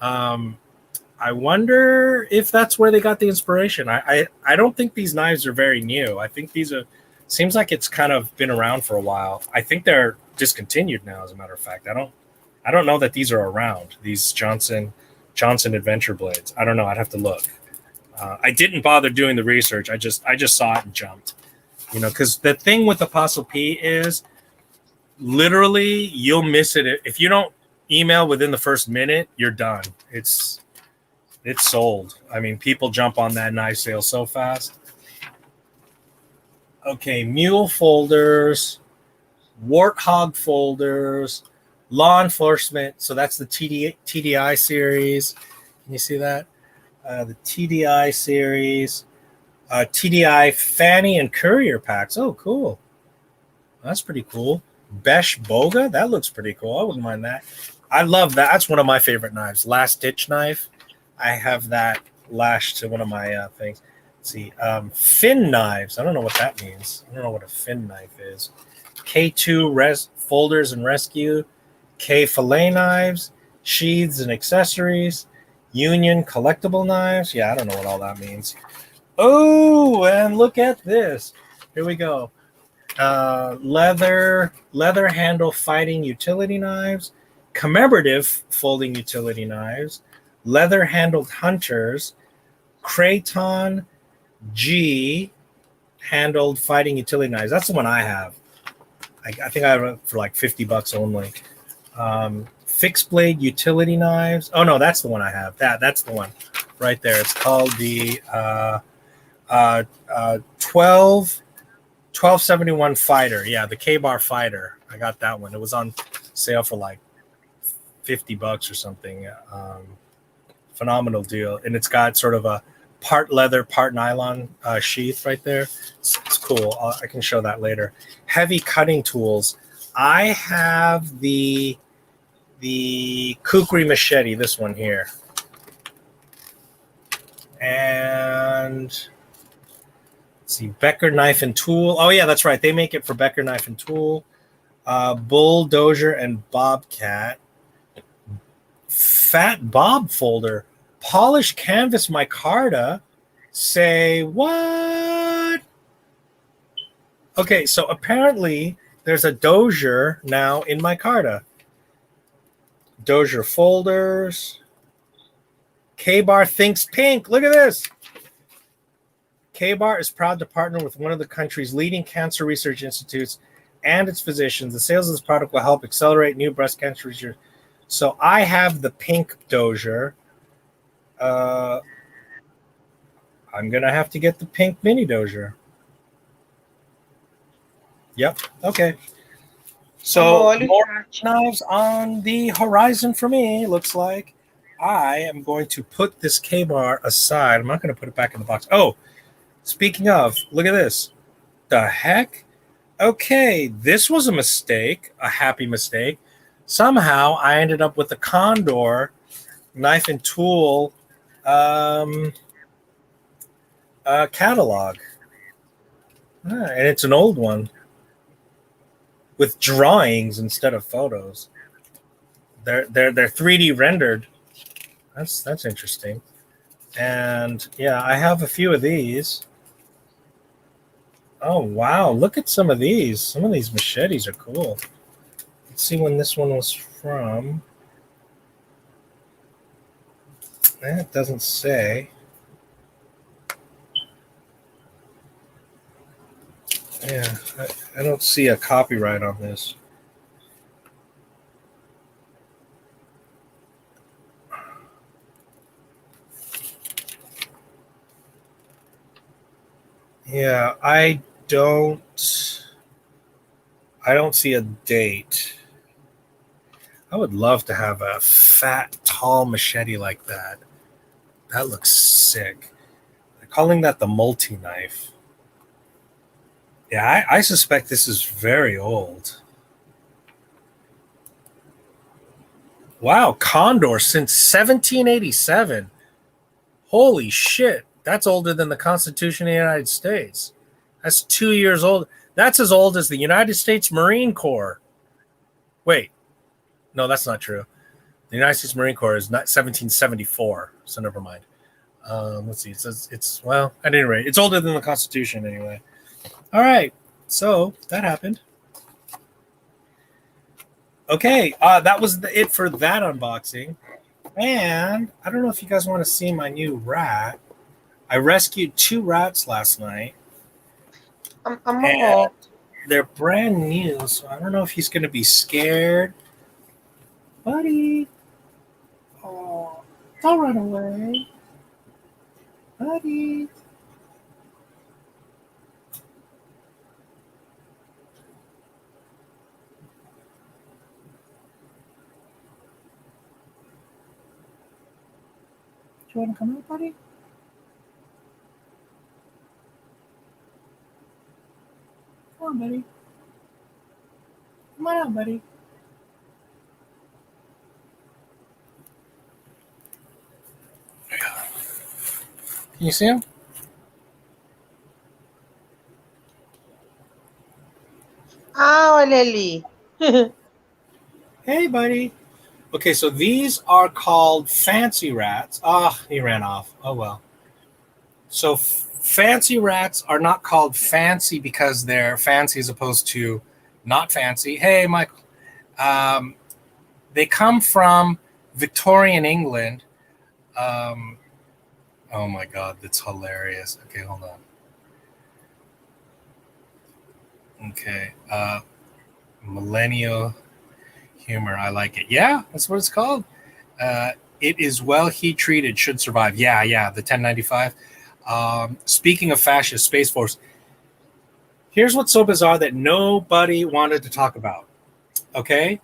I wonder if that's where they got the inspiration. I don't think these knives are very new. I think these are, seems like it's kind of been around for a while. I think they're discontinued now, as a matter of fact. I don't know that these are around, these Johnson Adventure blades. I don't know. I'd have to look. I didn't bother doing the research. I just saw it and jumped. You know, because the thing with Apostle P is literally you'll miss it if you don't email within the first minute. You're done. It's sold. I mean, people jump on that knife sale so fast. Okay, mule folders, warthog folders, law enforcement. So that's the TDI series. Can you see that? The TDI series. TDI fanny and courier packs. Oh, cool. That's pretty cool. Besh Boga. That looks pretty cool. I wouldn't mind that. I love that. That's one of my favorite knives. Last ditch knife. I have that lashed to one of my things. Let's see. Fin knives. I don't know what that means. I don't know what a fin knife is. K2 folders and rescue. K fillet knives. Sheaths and accessories. Union collectible knives. Yeah, I don't know what all that means. Oh, and look at this. Here we go. Leather handle fighting utility knives, commemorative folding utility knives, leather handled hunters, Creighton G handled fighting utility knives. That's the one I have. I think I have it for like $50 only. Fixed blade utility knives. Oh no, that's the one I have. That's the one right there. It's called the 1271 Fighter. Yeah, the K-Bar Fighter. I got that one. It was on sale for like $50 or something. Phenomenal deal. And it's got sort of a part leather, part nylon sheath right there. It's cool. I can show that later. Heavy cutting tools. I have the Kukri machete, this one here. And let's see, Becker Knife and Tool. Oh, yeah, that's right. They make it for Becker Knife and Tool. Bulldozer and Bobcat. Fat Bob folder. Polished canvas micarta. Say what? Okay, so apparently there's a Dozier now in micarta. Dozier folders. K-Bar thinks pink. Look at this. K-Bar is proud to partner with one of the country's leading cancer research institutes and its physicians. The sales of this product will help accelerate new breast cancer research. So I have the pink Dozier. I'm going to have to get the pink mini Dozier. Yep. Okay. So more knives on the horizon for me, looks like. I am going to put this K-Bar aside. I'm not going to put it back in the box. Oh, speaking of, look at this. The heck? Okay, this was a mistake, a happy mistake. Somehow I ended up with the Condor knife and tool catalog. And it's an old one with drawings instead of photos. They're 3D rendered. That's interesting. And yeah, I have a few of these. Oh wow, look at some of these. Some of these machetes are cool. Let's see when this one was from. It doesn't say. Yeah, I don't see a copyright on this. Yeah, I don't see a date. I would love to have a fat, tall machete like that. That looks sick. They're calling that the multi-knife. Yeah, I suspect this is very old. Wow, condor since 1787. Holy shit. That's older than the Constitution of the United States. That's 2 years old. That's as old as the United States Marine Corps. Wait, no, that's not true. The United States Marine Corps is not 1774, so never mind. Let's see. It says it's well, at any rate, it's older than the Constitution anyway. All right, so that happened. Okay, that was it for that unboxing. And I don't know if you guys want to see my new rat. I rescued 2 rats last night. And they're brand new, so I don't know if he's going to be scared. Buddy. Oh, don't run away. Buddy. Do you want to come out, buddy? Come on, buddy. Come on out, buddy. Can you see him? Ah, olha ali. Hey, buddy. Okay, so these are called fancy rats. Ah, he ran off. Oh, well. So fancy rats are not called fancy because they're fancy as opposed to not fancy. Hey, Michael. They come from Victorian England. Oh, my God. That's hilarious. Okay, hold on. Okay. Millennial humor. I like it. Yeah, that's what it's called. It is well heat treated, should survive. Yeah, the 1095. Speaking of fascist Space Force, here's what's so bizarre that nobody wanted to talk about. Okay?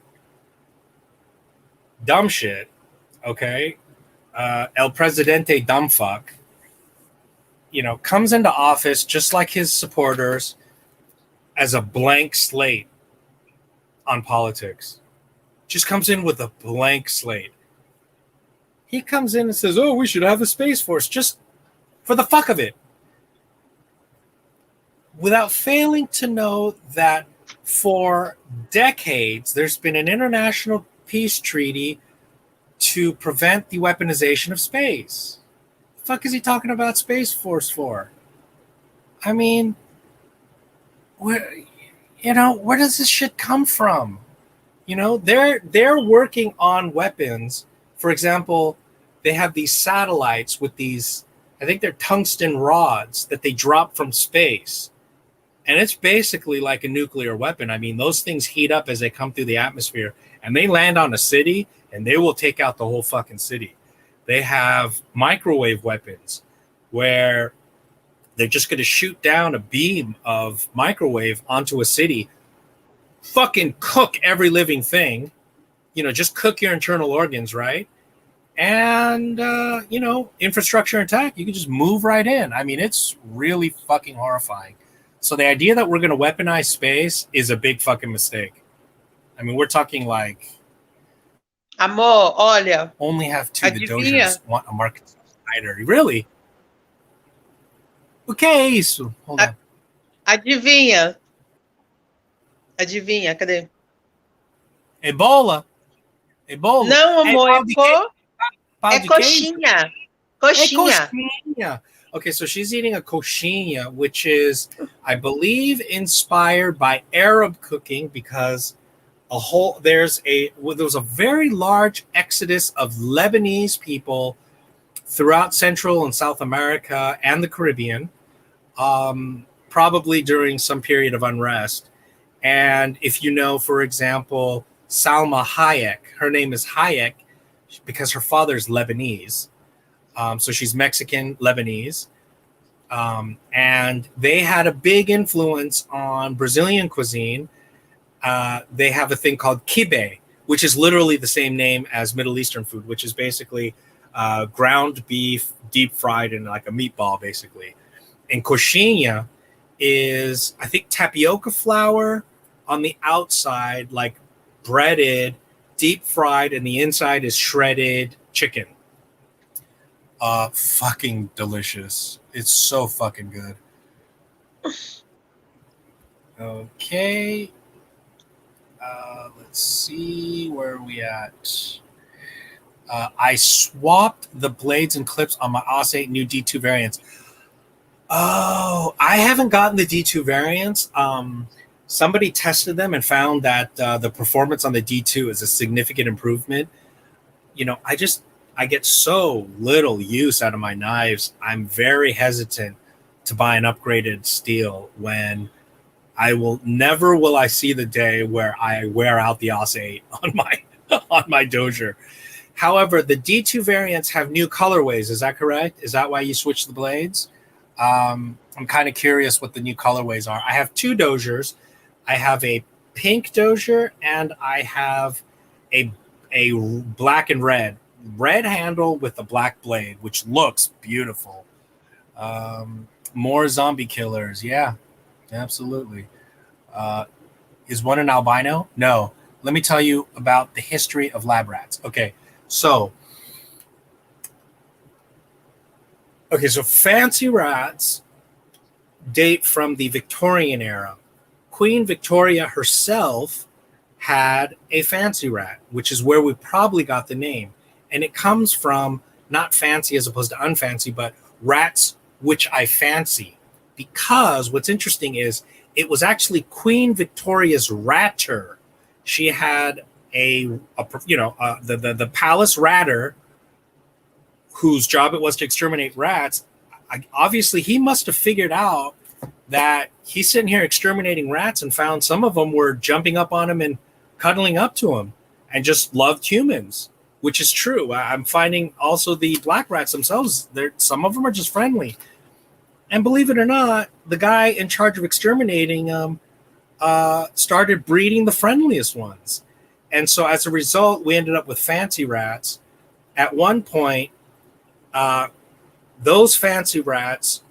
Dumb shit. Okay? El Presidente dumbfuck, comes into office just like his supporters as a blank slate on politics. Just comes in with a blank slate. He comes in and says, oh, we should have a Space Force just for the fuck of it. Without failing to know that for decades, there's been an international peace treaty to prevent the weaponization of space. The fuck is he talking about Space Force for? I mean, where does this shit come from? They're working on weapons. For example, they have these satellites with these, I think they're tungsten rods that they drop from space. And it's basically like a nuclear weapon. I mean, those things heat up as they come through the atmosphere and they land on a city and they will take out the whole fucking city. They have microwave weapons where they're just going to shoot down a beam of microwave onto a city, fucking cook every living thing, just cook your internal organs, right? And, infrastructure attack, you can just move right in. I mean, it's really fucking horrifying. So the idea that we're going to weaponize space is a big fucking mistake. I mean, we're talking like... Amor, olha... Only have 2 Dodogers want a Market Snyder. Really? O que é isso? Hold on. Adivinha. Cadê? Ebola. Não, amor, é coxinha. Coxinha. Okay, so she's eating a coxinha, which is, I believe, inspired by Arab cooking because there was a very large exodus of Lebanese people throughout Central and South America and the Caribbean, probably during some period of unrest. And if you know, for example, Salma Hayek, her name is Hayek because her father's Lebanese. So she's Mexican, Lebanese. And they had a big influence on Brazilian cuisine. They have a thing called kibe, which is literally the same name as Middle Eastern food, which is basically ground beef, deep fried in like a meatball, basically. And coxinha is, I think, tapioca flour on the outside, like breaded, deep fried, and the inside is shredded chicken. Fucking delicious. It's so fucking good. Okay. Let's see, where are we at? I swapped the blades and clips on my OS8 new D2 variants. Oh, I haven't gotten the D2 variants. Somebody tested them and found that the performance on the D2 is a significant improvement. You know, I get so little use out of my knives. I'm very hesitant to buy an upgraded steel when never will I see the day where I wear out the OS8 on my Dozier. However, the D2 variants have new colorways. Is that correct? Is that why you switched the blades? I'm kind of curious what the new colorways are. I have two Doziers. I have a pink Dozier and I have a black and red handle with a black blade, which looks beautiful. More zombie killers. Yeah, absolutely. Is one an albino? No. Let me tell you about the history of lab rats. Okay, so fancy rats date from the Victorian era. Queen Victoria herself had a fancy rat, which is where we probably got the name. And it comes from not fancy as opposed to unfancy, but rats which I fancy. Because what's interesting is it was actually Queen Victoria's ratter. She had the palace ratter, whose job it was to exterminate rats. Obviously, he must have figured out that he's sitting here exterminating rats and found some of them were jumping up on him and cuddling up to him and just loved humans, which is true. I'm finding also the black rats themselves, some of them are just friendly. And believe it or not, the guy in charge of exterminating them started breeding the friendliest ones. And so as a result, we ended up with fancy rats. At one point, those fancy rats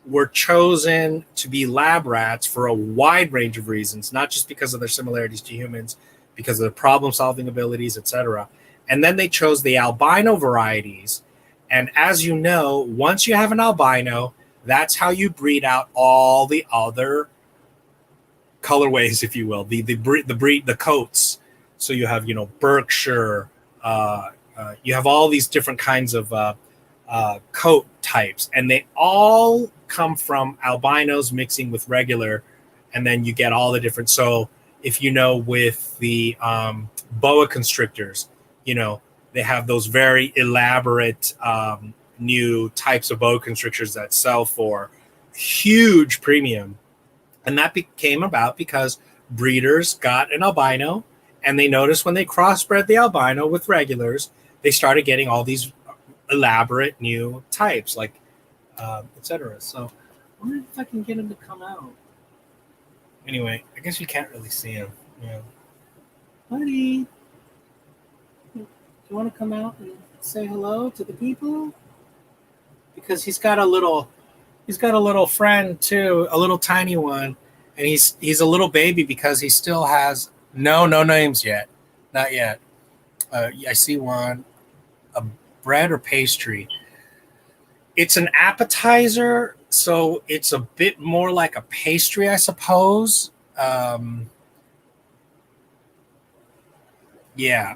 were chosen to be lab rats for a wide range of reasons, not just because of their similarities to humans, because of their problem-solving abilities, etc. And then they chose the albino varieties. And as you know, once you have an albino, that's how you breed out all the other colorways, if you will, the coats. So you have, Berkshire. You have all these different kinds of coat types, and they all come from albinos mixing with regular, and then you get all the different. So if with the boa constrictors, they have those very elaborate new types of boa constrictors that sell for huge premium. And that came about because breeders got an albino, and they noticed when they crossbred the albino with regulars, they started getting all these elaborate new types, like etc. So I wonder if I can get him to come out. Anyway, I guess you can't really see him. Yeah. Buddy, do you want to come out and say hello to the people? Because he's got a little friend too, a little tiny one, and he's a little baby because he still has no names yet, not yet. I see one, a bread or pastry. It's an appetizer, so it's a bit more like a pastry, I suppose. Yeah.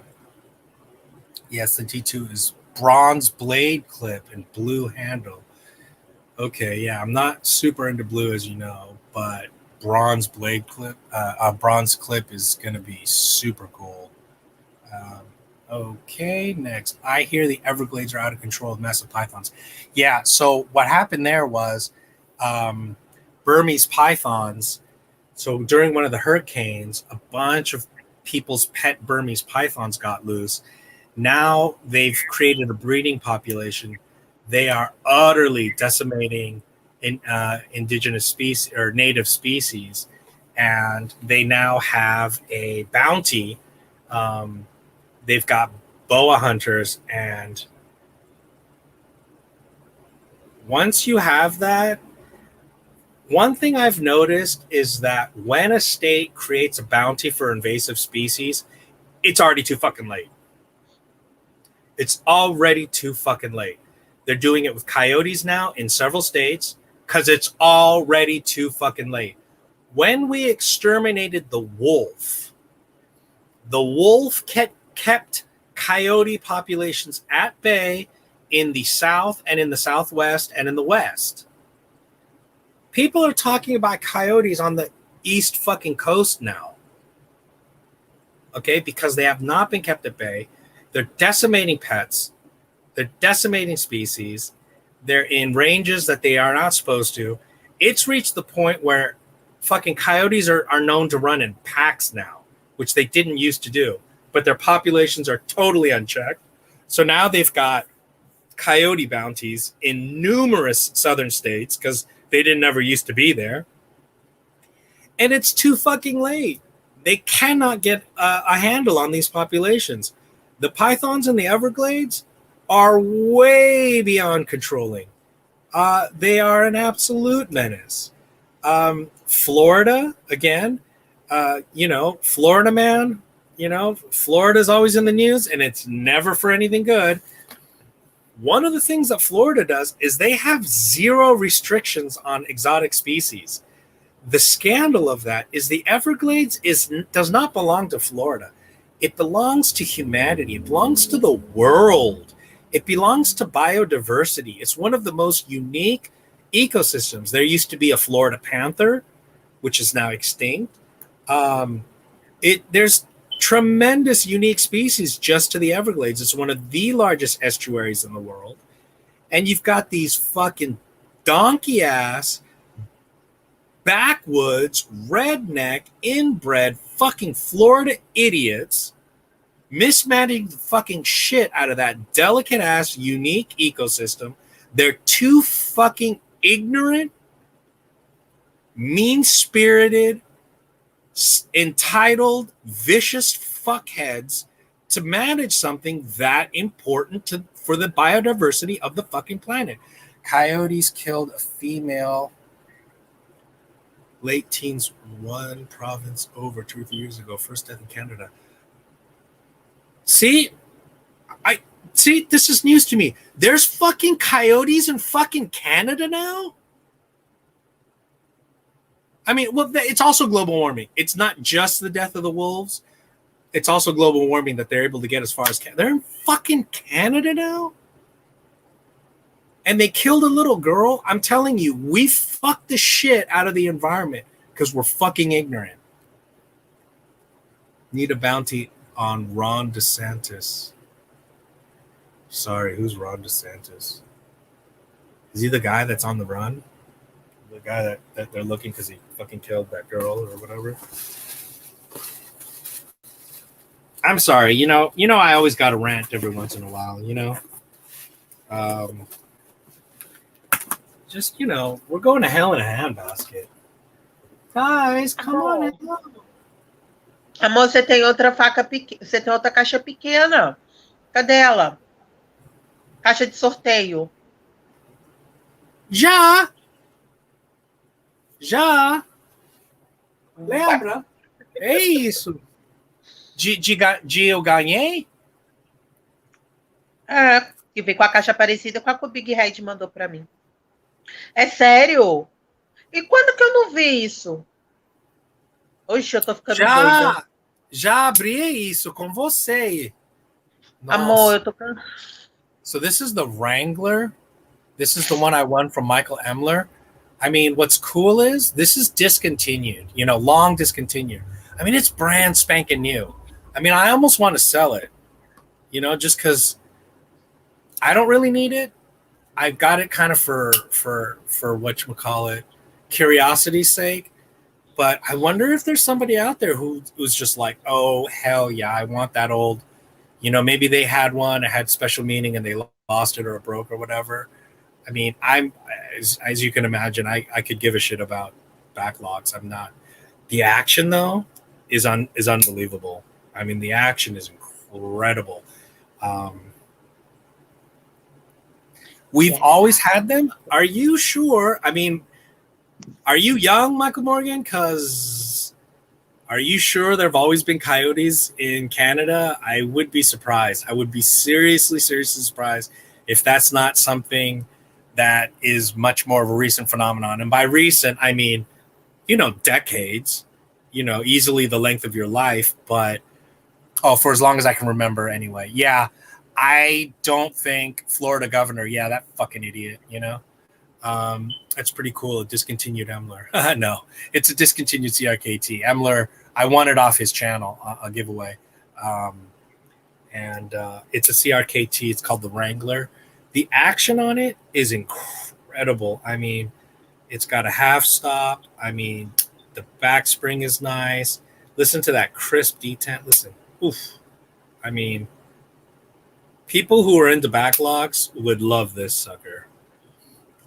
Yes, the D2 is bronze blade clip and blue handle. Okay, yeah, I'm not super into blue, as you know, but bronze blade clip, a bronze clip is going to be super cool. Okay, next. I hear the Everglades are out of control with massive pythons. Yeah, so what happened there was Burmese pythons. So during one of the hurricanes, a bunch of people's pet Burmese pythons got loose. Now they've created a breeding population. They are utterly decimating indigenous species or native species, and they now have a bounty. They've got boa hunters, and once you have that, one thing I've noticed is that when a state creates a bounty for invasive species, it's already too fucking late. It's already too fucking late. They're doing it with coyotes now in several states because it's already too fucking late. When we exterminated the wolf kept coyote populations at bay in the South and in the Southwest and in the West. People are talking about coyotes on the East fucking coast now. Okay, because they have not been kept at bay. They're decimating pets. They're decimating species. They're in ranges that they are not supposed to. It's reached the point where fucking coyotes are known to run in packs now, which they didn't used to do. But their populations are totally unchecked. So now they've got coyote bounties in numerous southern states because they didn't ever used to be there. And it's too fucking late. They cannot get a handle on these populations. The pythons in the Everglades are way beyond controlling. They are an absolute menace. Florida, again, Florida man, Florida's always in the news and it's never for anything good. One of the things that Florida does is they have zero restrictions on exotic species. The scandal of that is the Everglades does not belong to Florida. It belongs to humanity. It belongs to the world. It belongs to biodiversity. It's one of the most unique ecosystems. There used to be a Florida panther, which is now extinct. There's tremendous unique species just to the Everglades. It's one of the largest estuaries in the world. And you've got these fucking donkey-ass, backwoods, redneck, inbred, fucking Florida idiots mismanaging the fucking shit out of that delicate-ass, unique ecosystem. They're too fucking ignorant, mean-spirited, entitled, vicious fuckheads to manage something that important for the biodiversity of the fucking planet. Coyotes killed a female late teens, one province over 2 or 3 years ago. First death in Canada. See, this is news to me. There's fucking coyotes in fucking Canada now. I mean, well, it's also global warming. It's not just the death of the wolves. It's also global warming that they're able to get as far as Canada. They're in fucking Canada now. And they killed a little girl. I'm telling you, we fucked the shit out of the environment because we're fucking ignorant. Need a bounty on Ron DeSantis. Sorry, who's Ron DeSantis? Is he the guy that's on the run? The guy that they're looking because he fucking killed that girl or whatever? I'm sorry, I always got to rant every once in a while, we're going to hell in a handbasket. Guys, come on. Amor, você tem outra faca pequena, você tem outra caixa pequena. Cadê ela? Caixa de sorteio. Já. Lembra? É isso. De eu ganhei? É, que veio com a caixa parecida com a que o Big Red mandou pra mim. É sério? E quando que eu não vi isso? Oxe, eu tô ficando doida. Já abri isso com você. Nossa. Amor, eu tô cansada. So this is the Wrangler. This is the one I won from Michael Emler. I mean, what's cool is this is discontinued, long discontinued. I mean, it's brand spanking new. I mean, I almost want to sell it, just because I don't really need it. I've got it kind of for whatchamacallit, curiosity's sake. But I wonder if there's somebody out there who's just like, oh, hell yeah, I want that old, maybe they had one, it had special meaning and they lost it or it broke or whatever. I mean, I'm, as you can imagine, I could give a shit about backlogs. I'm not. The action, though, is unbelievable. I mean, the action is incredible. We've always had them. Are you sure? I mean, are you young, Michael Morgan? Because Are you sure there have always been coyotes in Canada? I would be surprised. I would be seriously surprised if that's not something that is much more of a recent phenomenon. And by recent, I mean, decades, easily the length of your life, but for as long as I can remember anyway. Yeah, I don't think Florida governor, that fucking idiot, that's pretty cool. A discontinued Emler. No, it's a discontinued CRKT. Emler, I won it off his channel, a giveaway. And it's a CRKT. It's called the Wrangler. The action on it is incredible. I mean, it's got a half stop. I mean, the back spring is nice. Listen to that crisp detent. Listen. Oof. I mean, people who are into backlogs would love this sucker.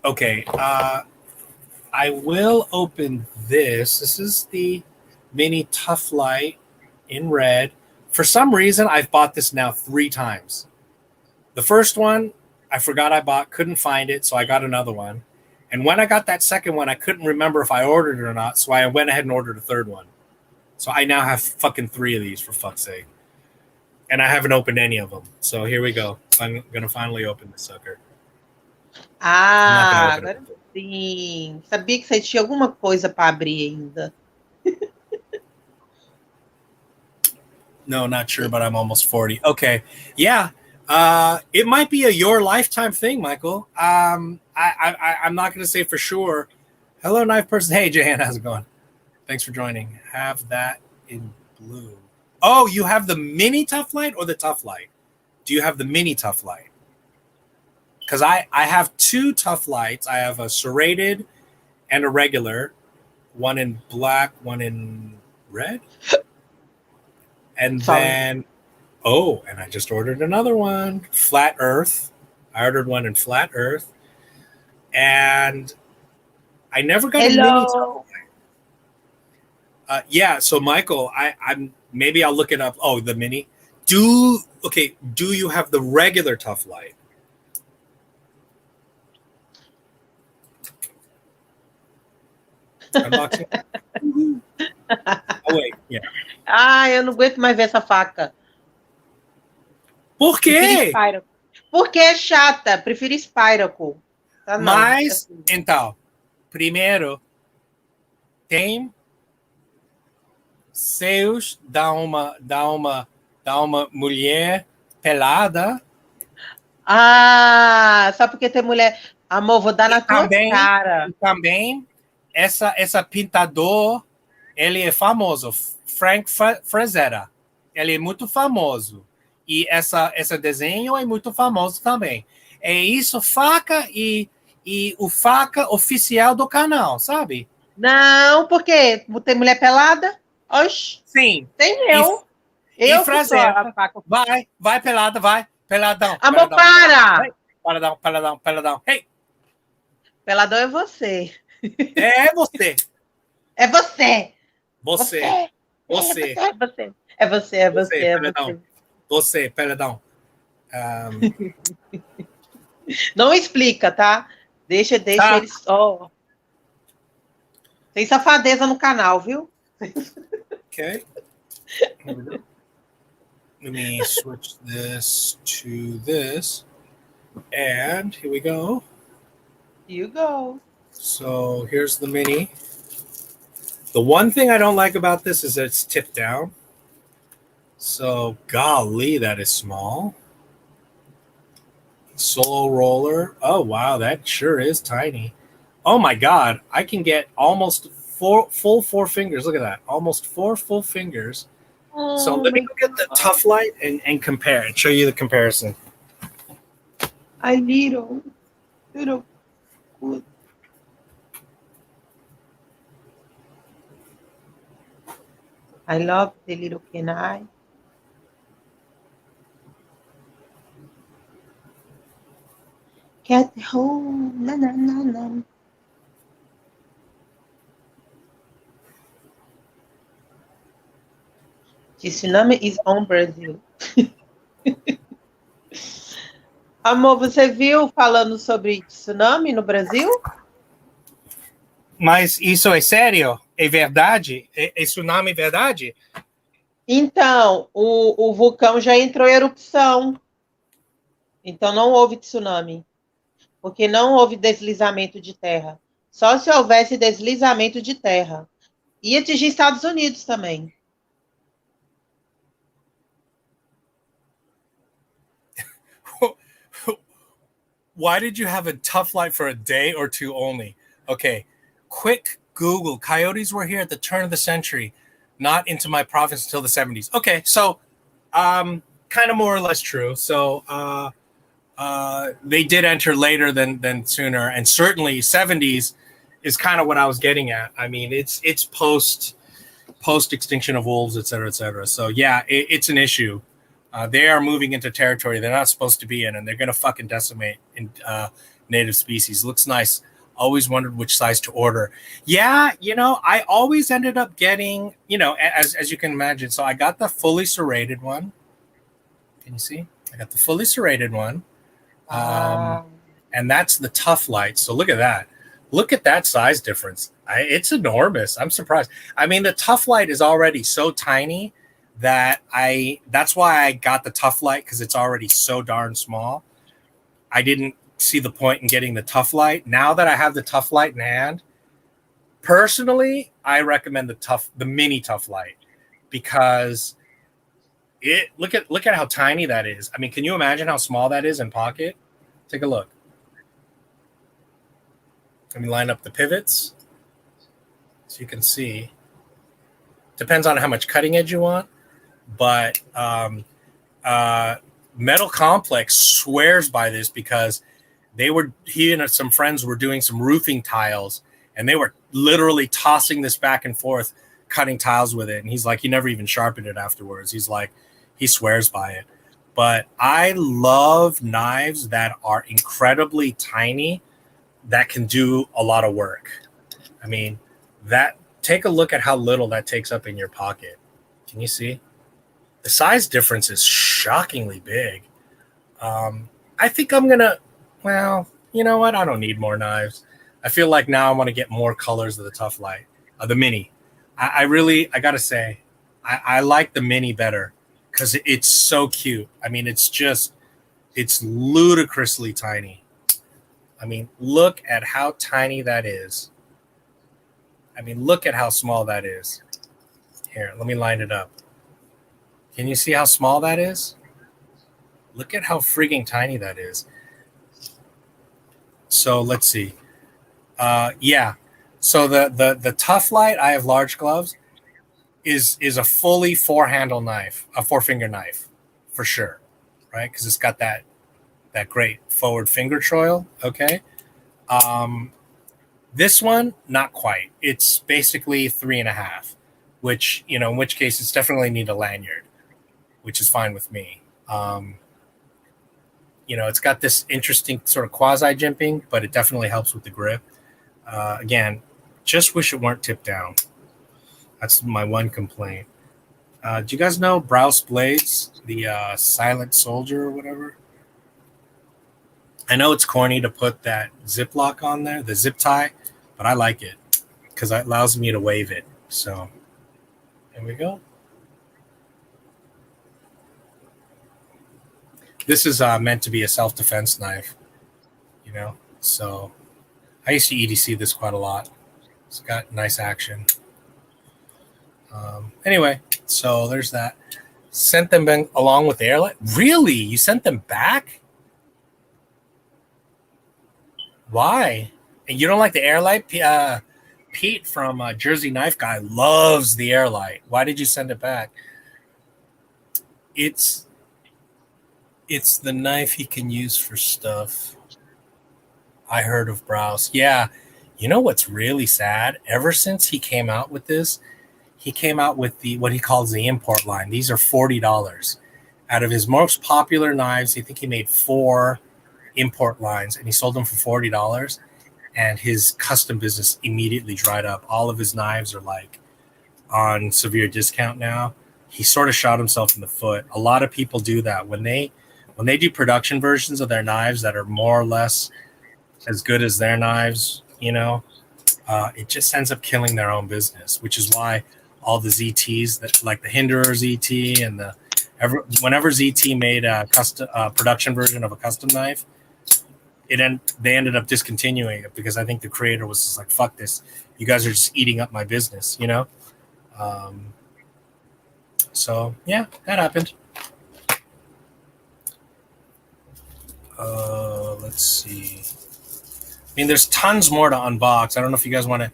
Okay, I will open this. This is the Mini Tough Light in red. For some reason, I've bought this now 3 times. The first one, I forgot I bought, couldn't find it, so I got another one. And when I got that second one, I couldn't remember if I ordered it or not, so I went ahead and ordered a third one. So I now have fucking 3 of these, for fuck's sake. And I haven't opened any of them. So here we go. I'm going to finally open this sucker. Ah, agora sim. Sabia que você tinha alguma coisa para abrir ainda. No, not sure, but I'm almost 40. Okay. Yeah. It might be your lifetime thing, Michael. I'm not going to say for sure. Hello, knife person. Hey, Jahan, how's it going? Thanks for joining. Have that in blue. Oh, you have the mini Tough Light or the Tough Light? Do you have the mini Tough Light? Because I have 2 Tough Lights. I have a serrated and a regular. One in black, one in red. And then, and I just ordered another one. Flat Earth. I ordered one in Flat Earth. And I never got a mini Tough Light. Yeah, so Michael, I'm maybe I'll look it up. Oh, the mini. Do you have the regular Tough Light? Unboxing. Oh, wait, yeah. Ah, eu não aguento mais ver essa faca. Por quê? Porque é chata. Prefiro Spyracle. Tá, não, mas, assim. Então, primeiro, tem seios da uma mulher pelada. Ah, só porque tem mulher. Amor, vou dar na tua cara. E também, essa pintador, ele é famoso. Frank Frazetta. Ele é muito famoso. E esse desenho é muito famoso também. É isso, faca e o faca oficial do canal, sabe? Não, porque tem mulher pelada? Oxi. Sim. Tem eu. Eu Frazetta. Vai pelada, vai. Peladão. Amor, peladão, para! Peladão. Hey! Peladão é você. É você. É você. Você. É você. Peladão. Você, peladão. Não explica, tá? Deixa eles. Oh. Tem safadeza no canal, viu? Okay. Let me switch this to this. And here we go. You go. So here's the mini. The one thing I don't like about this is that it's tipped down. So golly, that is small. Solo roller. Oh, wow, that sure is tiny. Oh, my God. I can get almost full 4 fingers. Look at that. Almost 4 full fingers. Oh, so let me go get the Tough Light and compare and show you the comparison. Little good. I love the little canine. Cat home, na. The tsunami is on Brazil. Amor, você viu falando sobre tsunami no Brasil? Mas isso é sério? É verdade? É tsunami verdade? Então, o vulcão já entrou em erupção. Então, não houve tsunami. Porque não houve deslizamento de terra. Só se houvesse deslizamento de terra. E atingir Estados Unidos também. Why did you have a tough light for a day or two only? Okay, quick Google. Coyotes were here at the turn of the century, not into my province until the 70s. Okay, so kind of more or less true. So they did enter later than sooner, and certainly 70s is kind of what I was getting at. I mean, it's post extinction of wolves, et cetera, et cetera. So yeah, it's an issue. They are moving into territory they're not supposed to be in, and they're going to fucking decimate native species. Looks nice. Always wondered which size to order. Yeah, I always ended up getting, as you can imagine. So I got the fully serrated one. Can you see? I got the fully serrated one. And that's the tough light. So look at that. Look at that size difference. It's enormous. I'm surprised. I mean, the tough light is already so tiny that's why I got the tough light, because it's already so darn small. I didn't see the point in getting the tough light. Now that I have the tough light in hand, personally, I recommend the mini tough light, because look at how tiny that is. I mean, can you imagine how small that is in pocket? Take a look. Let me line up the pivots so you can see. Depends on how much cutting edge you want. But Metal Complex swears by this, because he and some friends were doing some roofing tiles, and they were literally tossing this back and forth, cutting tiles with it. And he's like, he never even sharpened it afterwards. He's like, he swears by it. But I love knives that are incredibly tiny that can do a lot of work. I mean, take a look at how little that takes up in your pocket. Can you see? The size difference is shockingly big. I think I'm going to, well, you know what? I don't need more knives. I feel like now I want to get more colors of the Tough Light, the Mini. I got to say, I like the Mini better, because it's so cute. I mean, it's ludicrously tiny. I mean, look at how tiny that is. I mean, look at how small that is. Here, let me line it up. Can you see how small that is? Look at how freaking tiny that is. So let's see. Yeah. So the Tough Light, I have large gloves, is a fully four-handle knife, a four-finger knife, for sure, right? Because it's got that great forward finger choil. Okay. This one, not quite. It's basically 3.5, which, in which case it's definitely need a lanyard, which is fine with me. It's got this interesting sort of quasi-jimping, but it definitely helps with the grip. Again, just wish it weren't tipped down. That's my one complaint. Do you guys know Browse Blades, the Silent Soldier or whatever? I know it's corny to put that zip lock on there, the zip tie, but I like it because it allows me to wave it. So there we go. This is meant to be a self-defense knife, so I used to EDC this quite a lot. It's got nice action. Anyway, so there's that. Sent them along with the airlight. Really? You sent them back? Why? And you don't like the airlight? Pete from Jersey Knife Guy loves the airlight. Why did you send it back? It's the knife he can use for stuff. I heard of Browse. Yeah. You know what's really sad? Ever since he came out with this, he came out with what he calls the import line. These are $40. Out of his most popular knives, I think he made 4 import lines, and he sold them for $40. And his custom business immediately dried up. All of his knives are like on severe discount now. He sort of shot himself in the foot. A lot of people do that when they do production versions of their knives that are more or less as good as their knives. it just ends up killing their own business, which is why all the ZTs that like the Hinderer ZT and whenever ZT made a custom production version of a custom knife, they ended up discontinuing it because I think the creator was just like, fuck this, you guys are just eating up my business, you know. So yeah, that happened. Let's see. I mean, there's tons more to unbox. I don't know if you guys want to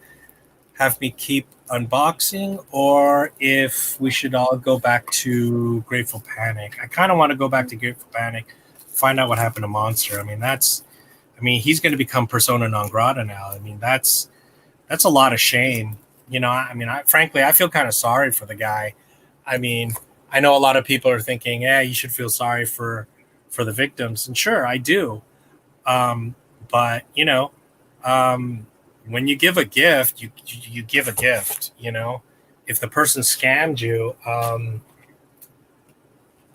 have me keep unboxing or if we should all go back to Grateful Panic. I kind of want to go back to Grateful Panic, find out what happened to Monster. I mean, he's going to become persona non grata now. I mean, that's a lot of shame. You know, I mean, frankly, I feel kind of sorry for the guy. I mean, I know a lot of people are thinking, yeah, you should feel sorry for the victims. And sure, I do. But, you know, when you give a gift, you give a gift, you know. If the person scammed you,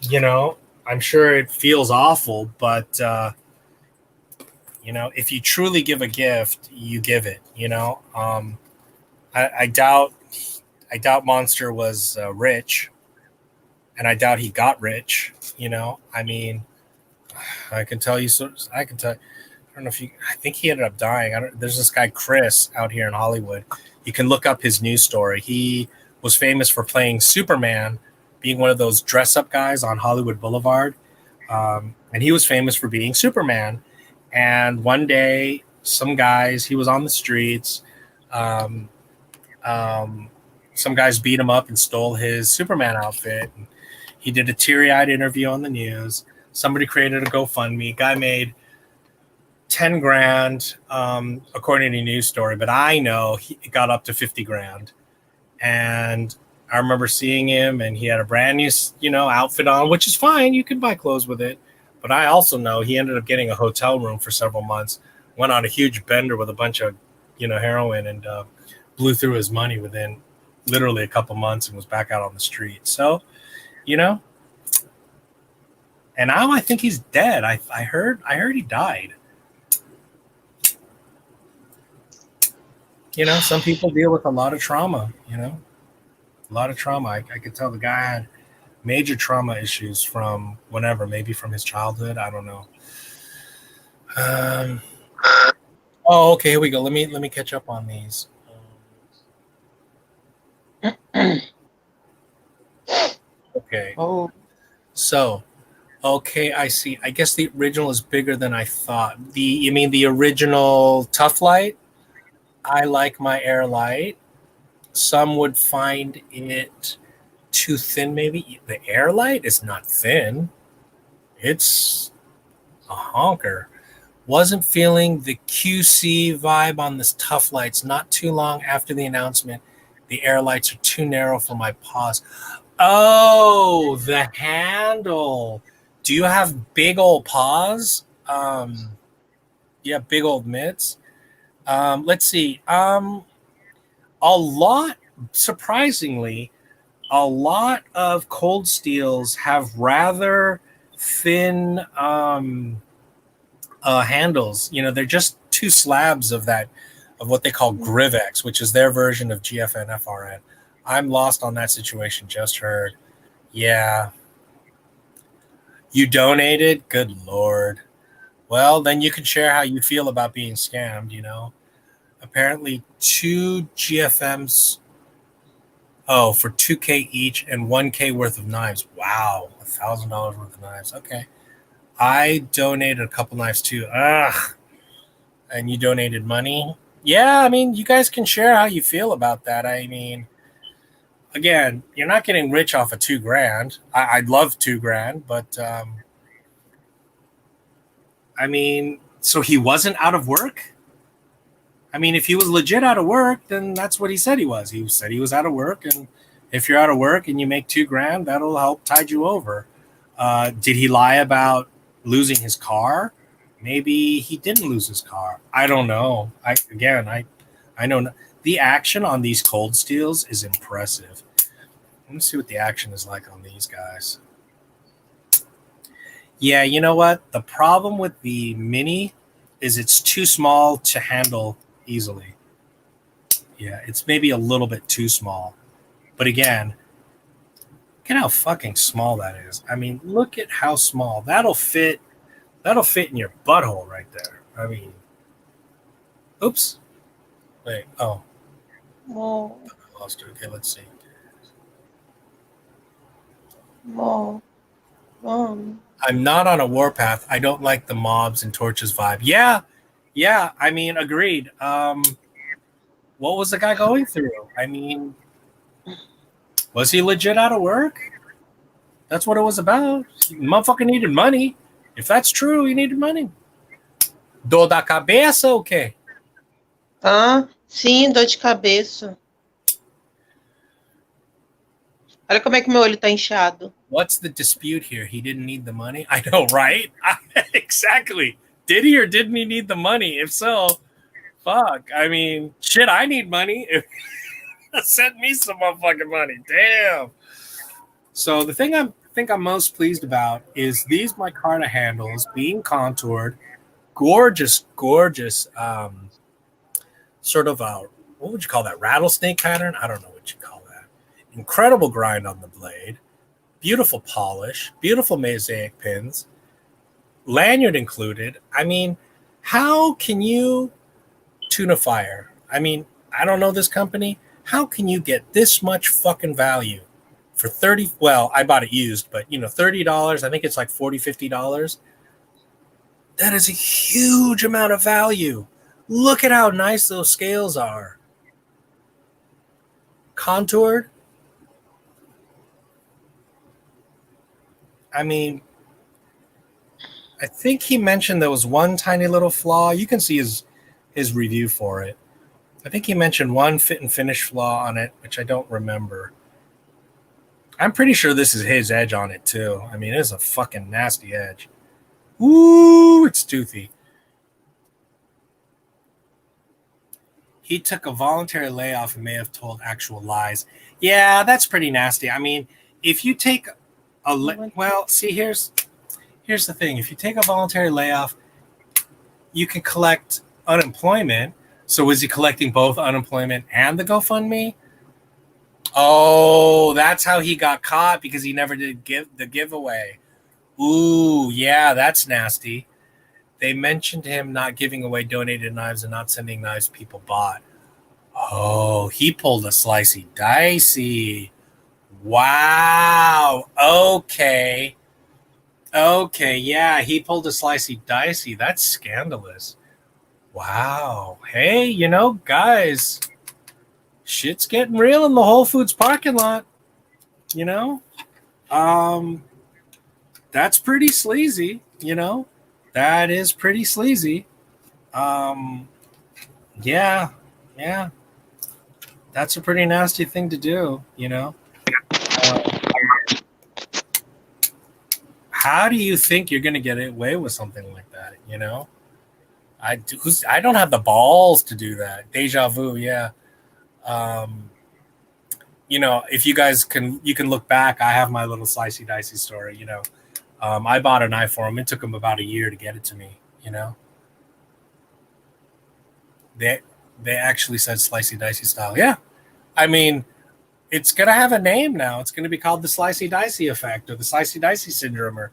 you know, I'm sure it feels awful, but, you know, if you truly give a gift, you give it, you know. I doubt Monster was rich, and I doubt he got rich, you know. I mean, I can tell you, I don't know if I think he ended up dying. There's this guy, Chris, out here in Hollywood. You can look up his news story. He was famous for playing Superman, being one of those dress-up guys on Hollywood Boulevard. And he was famous for being Superman. And one day, some guys, he was on the streets. Some guys beat him up and stole his Superman outfit. And he did a teary-eyed interview on the news. Somebody created a GoFundMe. Guy made 10 grand, according to a news story, but I know he got up to 50 grand. And I remember seeing him, and he had a brand new, you know, outfit on, which is fine. You can buy clothes with it. But I also know he ended up getting a hotel room for several months, went on a huge bender with a bunch of, you know, heroin, and blew through his money within literally a couple months and was back out on the street. So, you know, and now I think he's dead. I heard he died. You know, some people deal with a lot of trauma, you know, a lot of trauma. I could tell the guy had major trauma issues from whenever, maybe from his childhood. I don't know. Oh, okay, here we go. Let me catch up on these. Okay. Oh. So, okay, I see. I guess the original is bigger than I thought. You mean the original Tough Light? I like my Air Light. Some would find it too thin, maybe. The Air Light is not thin. It's a honker. Wasn't feeling the QC vibe on this Tough Lights. Not too long after the announcement, the Air Lights are too narrow for my paws. Oh, the handle. Do you have big old paws? Yeah, big old mitts. Let's see. Surprisingly, a lot of cold steels have rather thin handles. You know, they're just two slabs of what they call Grivex, which is their version of GFN FRN. I'm lost on that situation. Just heard. Yeah. You donated? Good Lord. Well, then you can share how you feel about being scammed, you know. Apparently 2 GFMs, for $2K each and $1K worth of knives. Wow, $1,000 worth of knives. Okay. I donated a couple knives too. And you donated money? Yeah, I mean, you guys can share how you feel about that. I mean, again, you're not getting rich off of $2,000. I'd love $2,000, but I mean, so he wasn't out of work? I mean, if he was legit out of work, then that's what he said he was. He said he was out of work, and if you're out of work and you make $2,000, that'll help tide you over. Did he lie about losing his car? Maybe he didn't lose his car. I don't know. I know the action on these cold steels is impressive. Let me see what the action is like on these guys. Yeah, you know what? The problem with the Mini is it's too small to handle easily. Yeah, it's maybe a little bit too small. But again, look at how fucking small that is. I mean, look at how small. That'll fit in your butthole right there. I mean, oops. Wait, oh. Oh, I lost it. Okay, let's see. oh, I'm not on a warpath. I don't like the mobs and torches vibe. Yeah. I mean, agreed. What was the guy going through? I mean, was he legit out of work? That's what it was about. Motherfucker needed money. If that's true, he needed money. Dor da cabeça ou quê? Ah, sim, dor de cabeça. Olha como é que meu olho tá inchado. What's the dispute here? He didn't need the money? I know, right? Exactly. Did he or didn't he need the money? If so, fuck. I mean, shit, I need money. Send me some motherfucking money. Damn. So the thing I think I'm most pleased about is these micarta handles being contoured. Gorgeous, sort of a, what would you call that? Rattlesnake pattern? I don't know what you call that. Incredible grind on the blade. Beautiful polish. Beautiful mosaic pins. Lanyard included. I mean, how can you Tunafire? I mean, I don't know this company. How can you get this much fucking value for 30? Well, I bought it used, but $30. I think it's like $40, $50. That is a huge amount of value. Look at how nice those scales are. Contoured. I mean, I think he mentioned there was one tiny little flaw. You can see his review for it. I think he mentioned one fit and finish flaw on it, which I don't remember. I'm pretty sure this is his edge on it too. I mean, it is a fucking nasty edge. Ooh, it's toothy. He took a voluntary layoff and may have told actual lies. Yeah, that's pretty nasty. I mean, if you take well, see, here's the thing. If you take a voluntary layoff, you can collect unemployment. So is he collecting both unemployment and the GoFundMe? Oh, that's how he got caught, because he never did give the giveaway. Ooh, yeah, that's nasty. They mentioned him not giving away donated knives and not sending knives people bought. Oh, he pulled a slicey dicey. Wow. Okay, yeah, he pulled a slicey dicey. That's scandalous. Wow. Hey, guys, shit's getting real in the Whole Foods parking lot. That's pretty sleazy. That is pretty sleazy. Yeah. That's a pretty nasty thing to do. How do you think you're going to get away with something like that? I don't have the balls to do that. Deja vu, yeah. If you guys you can look back. I have my little slicey dicey story. I bought a knife for him. It took him about a year to get it to me. They actually said slicey dicey style. Yeah, I mean, it's gonna have a name now. It's gonna be called the slicey dicey effect or the slicey dicey syndrome, or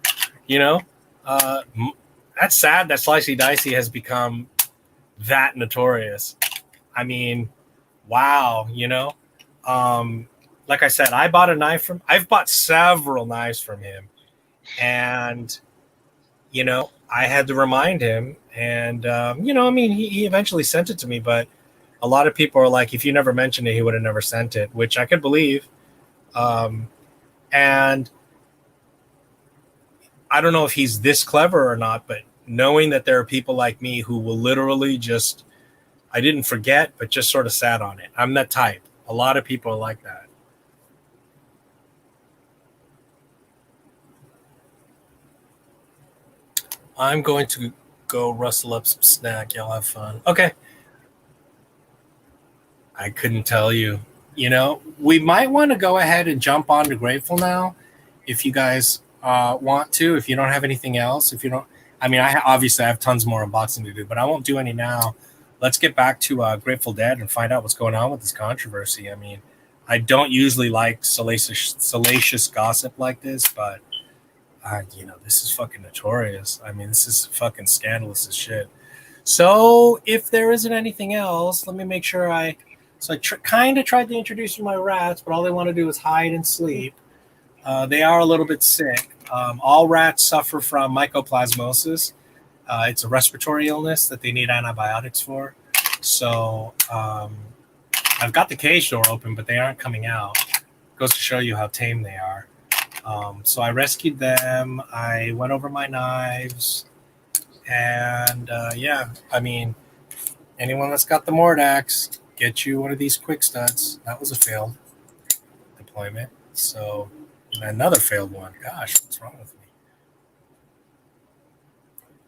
that's sad that slicey dicey has become that notorious. I mean, wow, like I said, I've bought several knives from him, and I had to remind him, and he eventually sent it to me, but a lot of people are like, if you never mentioned it, he would have never sent it, which I could believe. And I don't know if he's this clever or not, but knowing that there are people like me who will literally just, I didn't forget, but just sort of sat on it. I'm that type. A lot of people are like that. I'm going to go rustle up some snack. Y'all have fun. Okay. I couldn't tell you. We might want to go ahead and jump on to Grateful now, if you guys want to. If you don't have anything else, if you don't, I mean, obviously I have tons more unboxing to do, but I won't do any now. let's get back to Grateful Dead and find out what's going on with this controversy. I mean, I don't usually like salacious gossip like this, but this is fucking notorious. I mean, this is fucking scandalous as shit. So if there isn't anything else, let me make sure kind of tried to introduce you to my rats, but all they want to do is hide and sleep. They are a little bit sick. All rats suffer from mycoplasmosis. It's a respiratory illness that they need antibiotics for. So I've got the cage door open, but they aren't coming out. Goes to show you how tame they are. So I rescued them. I went over my knives. And I mean, anyone that's got the Mordax, get you one of these Kwik Studs. That was a failed deployment. So another failed one. Gosh, what's wrong with me?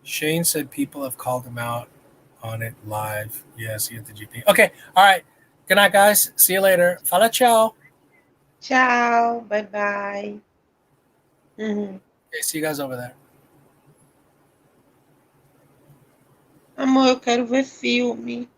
Shane said people have called him out on it live. Yes, he hit the GP. Okay, all right. Good night, guys. See you later. Fala ciao. Tchau, bye-bye. Okay, see you guys over there. Amor, eu quero ver filme.